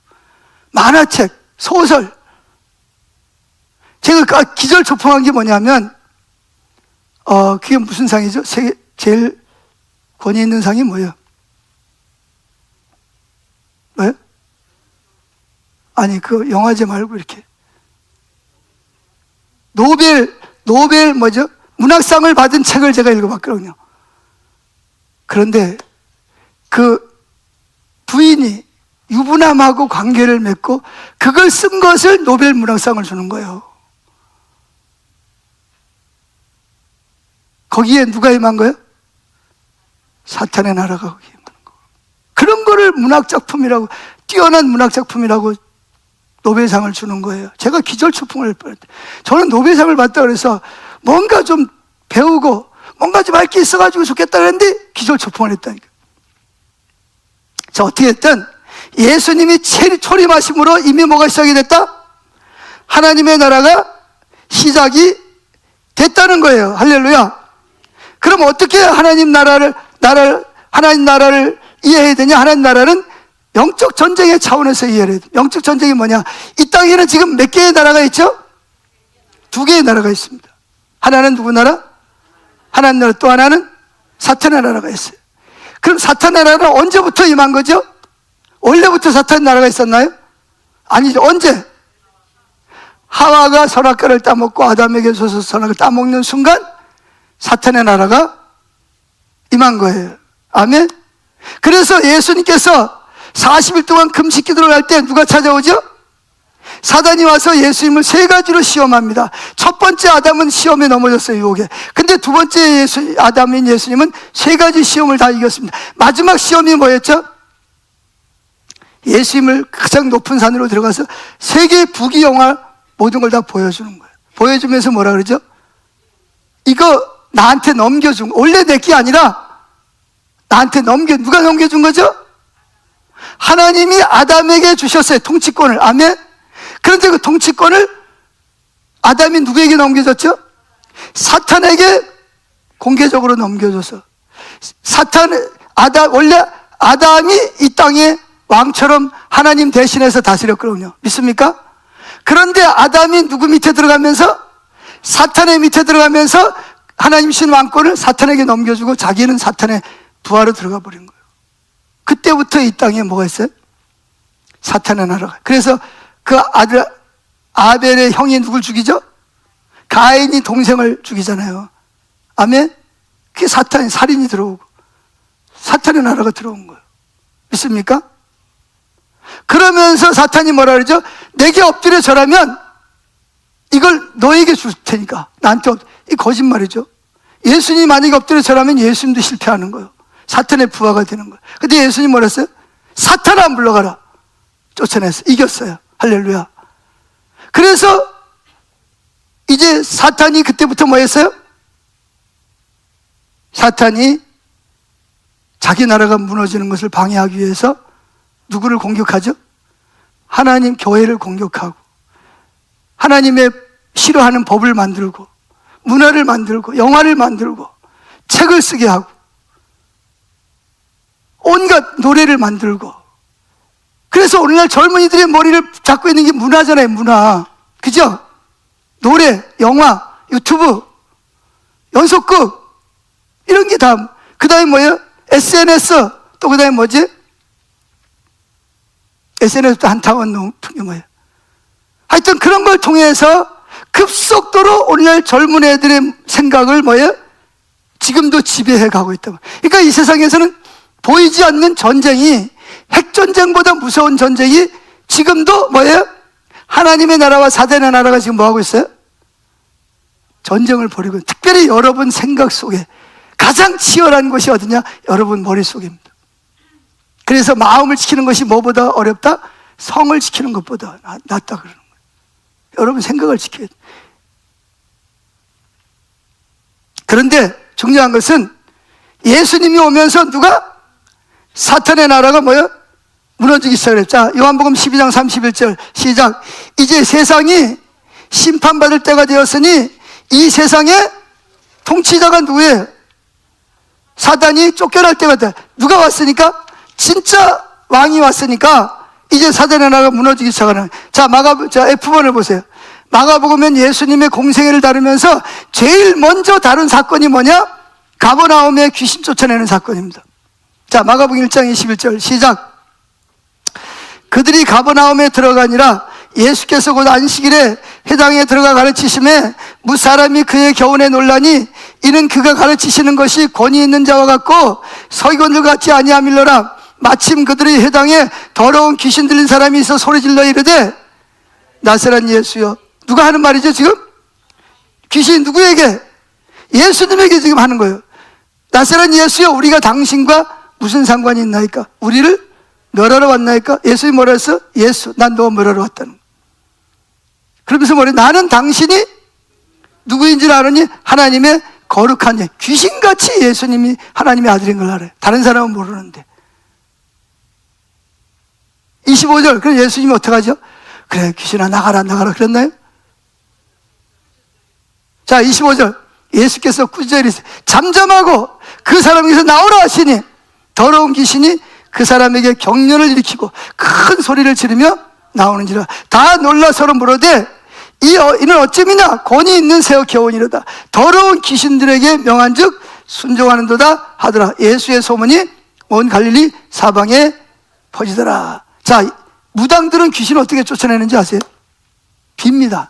만화책, 소설. 제가 기절초풍한 게 뭐냐면 그게 무슨 상이죠? 세계 제일 권위 있는 상이 뭐예요? 뭐예요? 아니 그 영화제 말고 이렇게 노벨 뭐죠? 문학상을 받은 책을 제가 읽어봤거든요. 그런데 그 부인이 유부남하고 관계를 맺고 그걸 쓴 것을 노벨 문학상을 주는 거예요. 거기에 누가 임한 거예요? 사탄의 나라가 거기에 임하는 거예요. 그런 거를 문학작품이라고, 뛰어난 문학작품이라고 노벨상을 주는 거예요. 제가 기절초풍을 할 뻔했대. 저는 노벨상을 받다 그래서 뭔가 좀 배우고 뭔가 좀 할 게 있어가지고 좋겠다 그랬는데 기절초풍을 했다니까. 자, 어떻게 했든 예수님이 초림하심으로 이미 뭐가 시작이 됐다? 하나님의 나라가 시작이 됐다는 거예요. 할렐루야. 그럼 어떻게 하나님 나라를 이해해야 되냐? 하나님 나라는 영적 전쟁의 차원에서 이해를 해야 돼. 영적 전쟁이 뭐냐? 이 땅에는 지금 몇 개의 나라가 있죠? 2개의 나라가 있습니다. 하나는 누구 나라? 하나님 나라. 또 하나는 사탄의 나라가 있어요. 그럼 사탄의 나라는 언제부터 임한 거죠? 원래부터 사탄의 나라가 있었나요? 아니죠. 언제? 하와가 선악과를 따먹고 아담에게 줘서 선악을 따먹는 순간 사탄의 나라가 임한 거예요. 아멘? 그래서 예수님께서 40일 동안 금식 기도를 할 때 누가 찾아오죠? 사단이 와서 예수님을 세 가지로 시험합니다. 첫 번째 아담은 시험에 넘어졌어요, 유혹에. 근데 두 번째 아담인 예수님은 세 가지 시험을 다 이겼습니다. 마지막 시험이 뭐였죠? 예수님을 가장 높은 산으로 들어가서 세계 부귀영화 모든 걸 다 보여주는 거예요. 보여주면서 뭐라 그러죠? 이거 나한테 넘겨준 거. 원래 내 게 아니라 나한테 누가 넘겨준 거죠? 하나님이 아담에게 주셨어요, 통치권을. 아멘? 그런데 그 통치권을 아담이 누구에게 넘겨줬죠? 사탄에게 공개적으로 넘겨줘서. 원래 아담이 이 땅에 왕처럼 하나님 대신해서 다스렸거든요. 믿습니까? 그런데 아담이 누구 밑에 들어가면서? 사탄의 밑에 들어가면서 하나님 신 왕권을 사탄에게 넘겨주고 자기는 사탄의 부하로 들어가 버린 거예요. 그때부터 이 땅에 뭐가 있어요? 사탄의 나라가. 그래서 그 아들 아벨의 형이 누굴 죽이죠? 가인이 동생을 죽이잖아요. 아멘? 그게 사탄이, 살인이 들어오고 사탄의 나라가 들어온 거예요. 믿습니까? 그러면서 사탄이 뭐라 그러죠? 내게 엎드려 절하면 이걸 너에게 줄 테니까 나한테 이 거짓말이죠. 예수님이 만약에 엎드려 절하면 예수님도 실패하는 거예요. 사탄의 부하가 되는 거예요. 근데 예수님 뭐라 했어요? 사탄아 물러가라. 쫓아냈어요. 이겼어요. 할렐루야. 그래서 이제 사탄이 그때부터 뭐 했어요? 사탄이 자기 나라가 무너지는 것을 방해하기 위해서 누구를 공격하죠? 하나님 교회를 공격하고 하나님의 싫어하는 법을 만들고 문화를 만들고 영화를 만들고 책을 쓰게 하고 온갖 노래를 만들고. 그래서 오늘날 젊은이들의 머리를 잡고 있는 게 문화잖아요. 문화. 그죠? 노래, 영화, 유튜브, 연속극 이런 게 다. 그 다음에 뭐예요? SNS. 또 그 다음에 뭐지? SNS도 한타원 높은 게 뭐예요? 하여튼 그런 걸 통해서 급속도로 오늘날 젊은 애들의 생각을 뭐예요? 지금도 지배해 가고 있다고. 그러니까 이 세상에서는 보이지 않는 전쟁이, 핵전쟁보다 무서운 전쟁이 지금도 뭐예요? 하나님의 나라와 사단의 나라가 지금 뭐 하고 있어요? 전쟁을 벌이고. 특별히 여러분 생각 속에 가장 치열한 것이 어디냐? 여러분 머릿속입니다. 그래서 마음을 지키는 것이 뭐보다 어렵다? 성을 지키는 것보다 낫다 그러는 거예요. 여러분 생각을 지켜야 돼요. 그런데 중요한 것은 예수님이 오면서 누가? 사탄의 나라가 뭐예요? 무너지기 시작했죠. 자, 요한복음 12장 31절 시작. 이제 세상이 심판받을 때가 되었으니 이 세상의 통치자가 누구예요? 사단이 쫓겨날 때가 돼. 누가 왔으니까? 진짜 왕이 왔으니까 이제 사단의 나라가 무너지기 시작하는. 자, F본을 보세요. 마가복음은 예수님의 공생애를 다루면서 제일 먼저 다룬 사건이 뭐냐? 가버나움에 귀신 쫓아내는 사건입니다. 자, 마가복음 1장 21절 시작. 그들이 가버나움에 들어가니라. 예수께서 곧 안식일에 회당에 들어가 가르치심에 무사람이 그의 교훈에 놀라니 이는 그가 가르치시는 것이 권위 있는 자와 같고 서기관들 같지 아니함일러라. 마침 그들의 회당에 더러운 귀신 들린 사람이 있어 소리질러 이르되 나사렛 예수여. 누가 하는 말이죠 지금? 귀신 누구에게? 예수님에게 지금 하는 거예요. 나사렛 예수여, 우리가 당신과 무슨 상관이 있나이까? 우리를 멸하러 왔나이까? 예수님이 뭐라 했어? 예수, 난 너 멸하러 왔다는. 그러면서 뭐래? 나는 당신이 누구인지 아느니 하나님의 거룩한 예. 귀신같이 예수님이 하나님의 아들인 걸 알아요. 다른 사람은 모르는데. 25절. 그럼 예수님이 어떡하죠? 그래, 귀신아 나가라 그랬나요? 자, 25절. 예수께서 구절이 잠잠하고 그 사람에게서 나오라 하시니 더러운 귀신이 그 사람에게 경련을 일으키고 큰 소리를 지르며 나오는지라. 다 놀라 서로 물어대 이는 어찌미냐? 권위 있는 새어 교훈이로다. 더러운 귀신들에게 명한즉 순종하는도다 하더라. 예수의 소문이 온 갈릴리 사방에 퍼지더라. 자, 무당들은 귀신을 어떻게 쫓아내는지 아세요? 빕니다.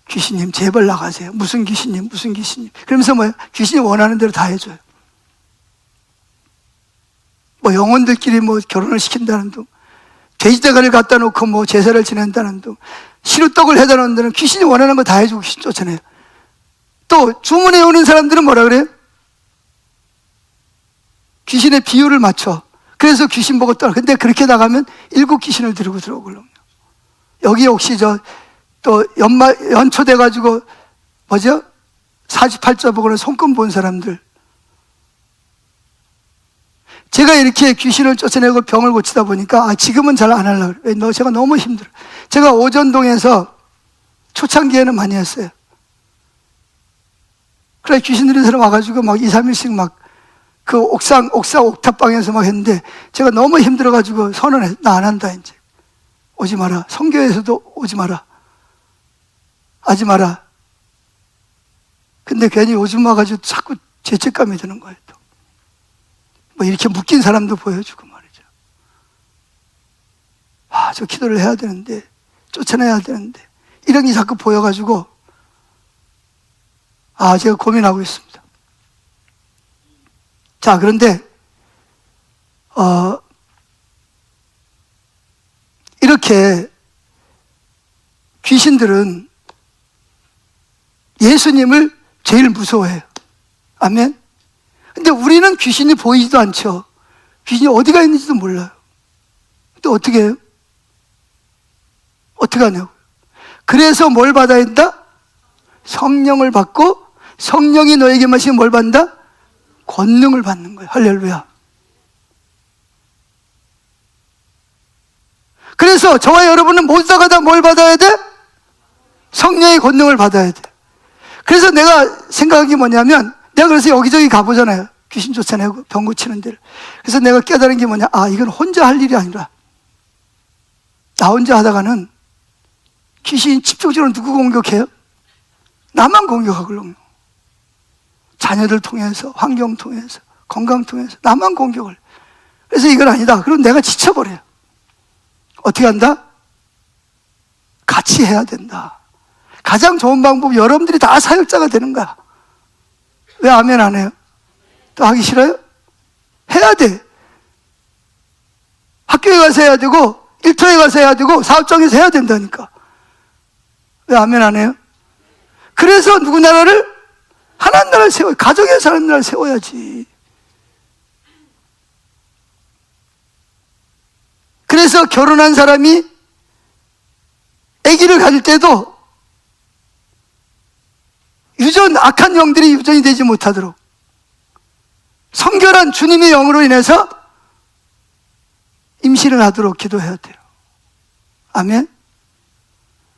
귀신님 제발 나가세요. 무슨 귀신님 무슨 귀신님. 그러면서 뭐예요? 귀신이 원하는 대로 다 해줘요. 뭐 영혼들끼리 뭐 결혼을 시킨다는 둥, 돼지대가리를 갖다 놓고 뭐 제사를 지낸다는 둥, 시루떡을 해다 놓는다는, 귀신이 원하는 거 다 해주고 귀신 쫓아내요. 또 주문해 오는 사람들은 뭐라 그래요? 귀신의 비율을 맞춰. 그래서 귀신 보고 떠나. 근데 그렇게 나가면 7 귀신을 데리고 들어오거든요. 여기 혹시 또 연초돼가지고 뭐죠? 48자 보고는 손금 본 사람들. 제가 이렇게 귀신을 쫓아내고 병을 고치다 보니까 지금은 잘 안 하려고 그래요. 제가 너무 힘들어요. 제가 오전동에서 초창기에는 많이 했어요. 그래 귀신들이 사람 와가지고 막 2, 3일씩 막 그 옥상 옥탑방에서 막 했는데 제가 너무 힘들어가지고 선언해. 나 안 한다 이제. 오지 마라. 성교에서도 오지 마라. 하지 마라. 근데 괜히 오줌 와가지고 자꾸 죄책감이 드는 거예요. 또. 뭐 이렇게 묶인 사람도 보여주고 말이죠. 저 기도를 해야 되는데, 쫓아내야 되는데, 이런 게 자꾸 보여가지고, 제가 고민하고 있습니다. 자, 그런데, 이렇게 귀신들은 예수님을 제일 무서워해요. 아멘? 근데 우리는 귀신이 보이지도 않죠. 귀신이 어디가 있는지도 몰라요. 근데 어떻게 해요? 어떻게 하냐고. 그래서 뭘 받아야 된다? 성령을 받고, 성령이 너에게 마시면 뭘 받는다? 권능을 받는 거예요. 할렐루야. 그래서 저와 여러분은 모두가 다 뭘 받아야 돼? 성령의 권능을 받아야 돼. 그래서 내가 생각한 게 뭐냐면, 내가 그래서 여기저기 가보잖아요. 귀신 쫓아내고 병 고치는 데를. 그래서 내가 깨달은 게 뭐냐? 이건 혼자 할 일이 아니라, 나 혼자 하다가는 귀신이 집중적으로 누구 공격해요? 나만 공격하거든요. 자녀들 통해서, 환경 통해서, 건강 통해서 나만 공격을. 그래서 이건 아니다. 그럼 내가 지쳐버려요. 어떻게 한다? 같이 해야 된다. 가장 좋은 방법, 여러분들이 다 사역자가 되는 거야. 왜 아멘 안 해요? 또 하기 싫어요? 해야 돼. 학교에 가서 해야 되고, 일터에 가서 해야 되고, 사업장에서 해야 된다니까. 왜 아멘 안 해요? 그래서 누구 나라를? 하나님 나라를 세워요. 가정에서 하나님 나라를 세워야지. 그래서 결혼한 사람이 아기를 가질 때도 악한 영들이 유전이 되지 못하도록 성결한 주님의 영으로 인해서 임신을 하도록 기도해야 돼요. 아멘?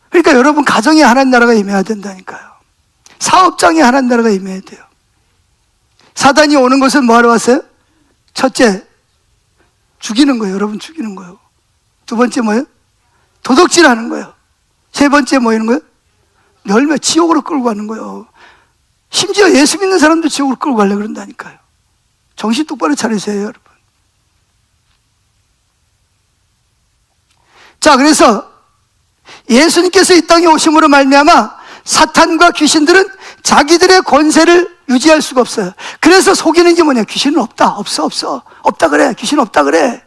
그러니까 여러분 가정에 하나님 나라가 임해야 된다니까요. 사업장에 하나님 나라가 임해야 돼요. 사단이 오는 것은 뭐 하러 왔어요? 첫째, 죽이는 거예요. 여러분 죽이는 거예요. 두 번째 뭐예요? 도둑질하는 거예요. 세 번째 뭐 하는 거예요? 멸매, 지옥으로 끌고 가는 거예요. 심지어 예수 믿는 사람도 지옥으로 끌고 가려고 그런다니까요. 정신 똑바로 차리세요, 여러분. 자, 그래서 예수님께서 이 땅에 오심으로 말미암아 사탄과 귀신들은 자기들의 권세를 유지할 수가 없어요. 그래서 속이는 게 뭐냐? 귀신은 없다. 없어. 없다 그래. 귀신 없다 그래.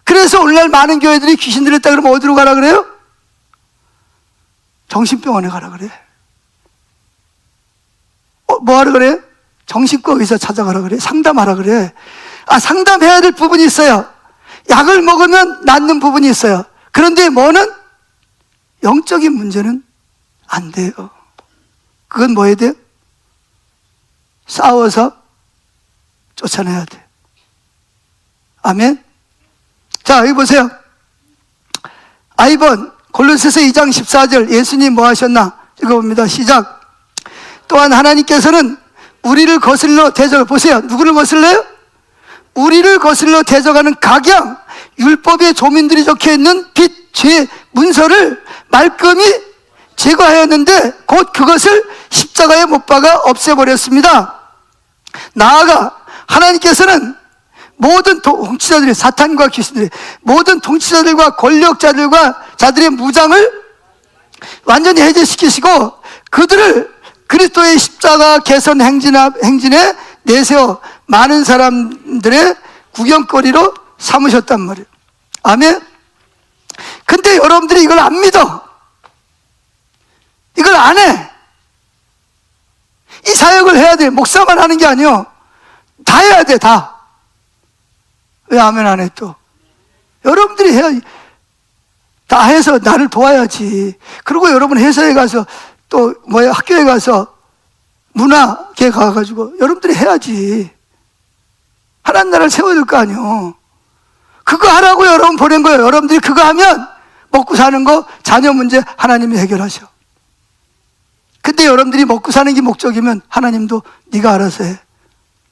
그래서 오늘날 많은 교회들이 귀신들 있다 그러면 어디로 가라 그래요? 정신병원에 가라 그래. 뭐 하라 그래? 정신과 의사 찾아가라 그래. 상담하라 그래. 상담해야 될 부분이 있어요. 약을 먹으면 낫는 부분이 있어요. 그런데 뭐는? 영적인 문제는 안 돼요. 그건 뭐 해야 돼요? 싸워서 쫓아내야 돼. 아멘? 자, 여기 보세요. 이번 골로새서 2장 14절 예수님 뭐 하셨나? 읽어봅니다. 시작. 또한 하나님께서는 우리를 거슬러 대적, 보세요. 누구를 거슬러요? 우리를 거슬러 대적하는 각양, 율법의 조민들이 적혀있는 빛, 죄, 문서를 말끔히 제거하였는데 곧 그것을 십자가에 못 박아 없애버렸습니다. 나아가 하나님께서는 모든 통치자들이, 사탄과 귀신들이, 모든 통치자들과 권력자들과 자들의 무장을 완전히 해제시키시고 그들을 그리스도의 십자가 개선 행진에 내세워 많은 사람들의 구경거리로 삼으셨단 말이에요. 아멘. 근데 여러분들이 이걸 안 믿어. 이걸 안 해. 이 사역을 해야 돼. 목사만 하는 게 아니요, 다 해야 돼. 다. 왜 아멘 안 해 또? 여러분들이 해야, 다 해서 나를 도와야지. 그리고 여러분 회사에 가서 또 학교에 가서 문화계 가가지고 여러분들이 해야지. 하나님 나라를 세워야 될 거 아니요. 그거 하라고 여러분 보낸 거예요. 여러분들이 그거 하면 먹고 사는 거, 자녀 문제 하나님이 해결하셔. 근데 여러분들이 먹고 사는 게 목적이면 하나님도 네가 알아서 해.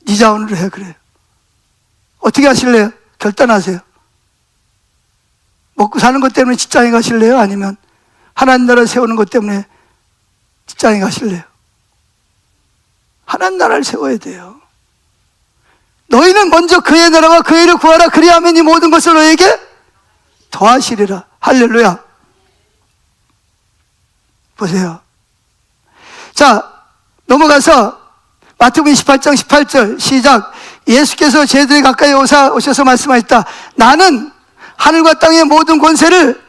네 자원으로 해. 그래요. 어떻게 하실래요? 결단하세요. 먹고 사는 것 때문에 직장에 가실래요? 아니면 하나님 나라 세우는 것 때문에 직장에 가실래요? 하나님 나라를 세워야 돼요. 너희는 먼저 그의 나라와 그의 일을 구하라. 그리하면 이 모든 것을 너에게 더하시리라. 할렐루야. 보세요. 자, 넘어가서 마태복음 28장 18절 시작. 예수께서 제자들이 가까이 오셔서 말씀하셨다. 나는 하늘과 땅의 모든 권세를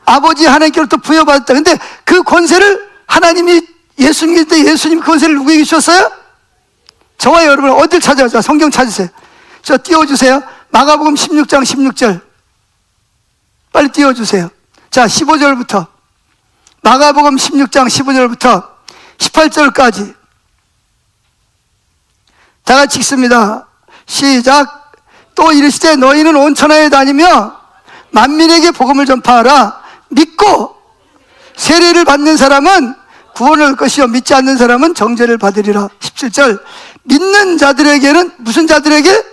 아버지 하나님께로부터 부여받았다. 근데 그 권세를 하나님이 예수님일 때 예수님 그 권세를 누구에게 주셨어요? 저와 여러분 어딜 찾아오죠? 성경 찾으세요. 저 띄워주세요. 마가복음 16장 16절 빨리 띄워주세요. 자, 15절부터 마가복음 16장 15절부터 18절까지 다 같이 읽습니다. 시작. 또 이르시되 너희는 온 천하에 다니며 만민에게 복음을 전파하라. 믿고 세례를 받는 사람은 구원을 얻을 것이요 믿지 않는 사람은 정죄를 받으리라. 17절. 믿는 자들에게는, 무슨 자들에게?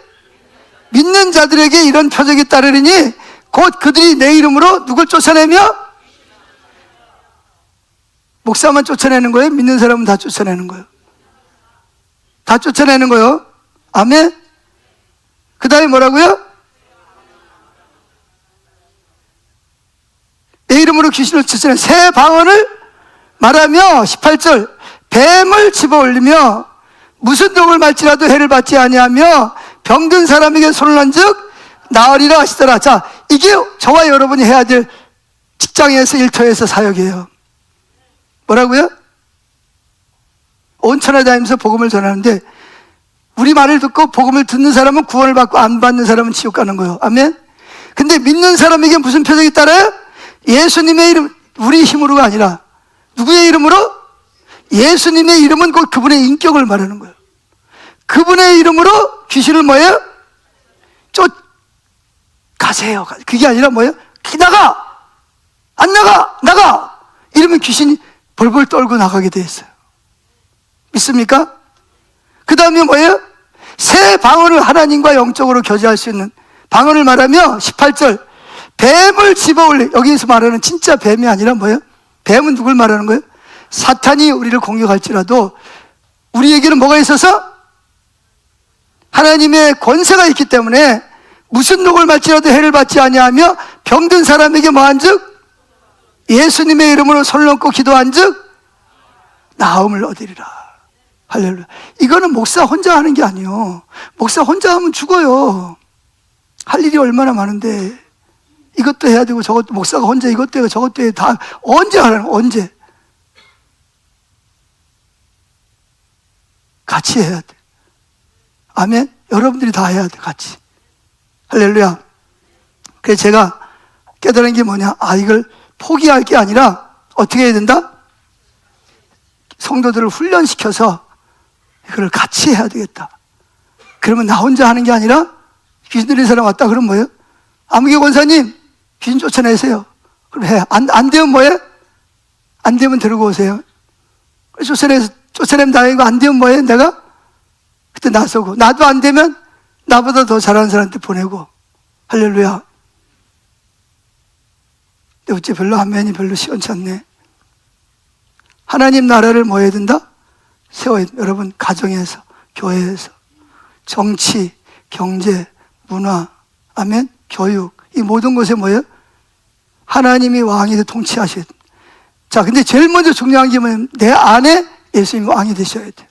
믿는 자들에게 이런 표적이 따르리니 곧 그들이 내 이름으로 누굴 쫓아내며? 목사만 쫓아내는 거예요? 믿는 사람은 다 쫓아내는 거예요? 다 쫓아내는 거예요. 아멘. 그 다음에 뭐라고요? 내 이름으로 귀신을 쫓아내 새 방언을 말하며 18절. 뱀을 집어올리며 무슨 독을 말지라도 해를 받지 아니하며 병든 사람에게 손을 얹즉 나으리라 하시더라. 자, 이게 저와 여러분이 해야 될 직장에서 일터에서 사역이에요. 뭐라고요? 온 천하에 다니면서 복음을 전하는데 우리 말을 듣고 복음을 듣는 사람은 구원을 받고 안 받는 사람은 지옥 가는 거예요. 아멘. 근데 믿는 사람에게 무슨 표적이 따라요? 예수님의 이름, 우리 힘으로가 아니라 누구의 이름으로? 예수님의 이름은 곧 그분의 인격을 말하는 거예요. 그분의 이름으로 귀신을 뭐예요? 가세요. 그게 아니라 뭐예요? 나가! 안 나가! 나가! 이러면 귀신이 벌벌 떨고 나가게 돼 있어요. 믿습니까? 그 다음에 뭐예요? 새 방언을 하나님과 영적으로 교제할 수 있는 방언을 말하며 18절. 뱀을 집어올리, 여기서 말하는 진짜 뱀이 아니라 뭐예요? 뱀은 누굴 말하는 거예요? 사탄이 우리를 공격할지라도 우리에게는 뭐가 있어서? 하나님의 권세가 있기 때문에 무슨 독을 말지라도 해를 받지 아니하며 병든 사람에게 뭐한즉? 예수님의 이름으로 손을 얹고 기도한즉 나음을 얻으리라. 할렐루야. 이거는 목사 혼자 하는 게 아니에요. 목사 혼자 하면 죽어요. 할 일이 얼마나 많은데 이것도 해야 되고 저것도, 목사가 혼자 이것도 해고 저것도 해. 다 언제 하라는 거야? 언제? 같이 해야 돼. 아멘. 여러분들이 다 해야 돼. 같이. 할렐루야. 그래서 제가 깨달은 게 뭐냐? 이걸 포기할 게 아니라 어떻게 해야 된다? 성도들을 훈련시켜서 이걸 같이 해야 되겠다. 그러면 나 혼자 하는 게 아니라 귀신 들린 사람 왔다 그러면 뭐예요? 아무개 권사님 귀신 쫓아내세요. 그럼 해. 안 되면 뭐예요? 안 되면 들고 오세요. 쫓아내면 다행이고 안 되면 뭐예요? 내가 그때 나서고, 나도 안 되면 나보다 더 잘하는 사람한테 보내고. 할렐루야. 근데 어째 별로 아멘이 별로 시원찮네. 하나님 나라를 뭐 해야 된다? 세워야 된다. 여러분, 가정에서, 교회에서, 정치, 경제, 문화, 아멘, 교육, 이 모든 곳에 뭐예요? 하나님이 왕이 돼 통치하셔야 된다. 자, 근데 제일 먼저 중요한 게 뭐냐면 내 안에 예수님이 왕이 되셔야 돼.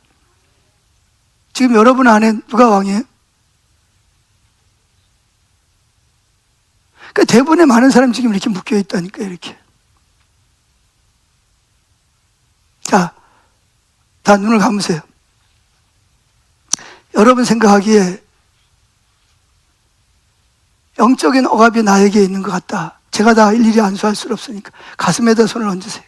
지금 여러분 안에 누가 왕이에요? 그러니까 대부분의 많은 사람이 지금 이렇게 묶여 있다니까, 이렇게. 자, 다 눈을 감으세요. 여러분 생각하기에 영적인 억압이 나에게 있는 것 같다. 제가 다 일일이 안수할 수 없으니까 가슴에다 손을 얹으세요.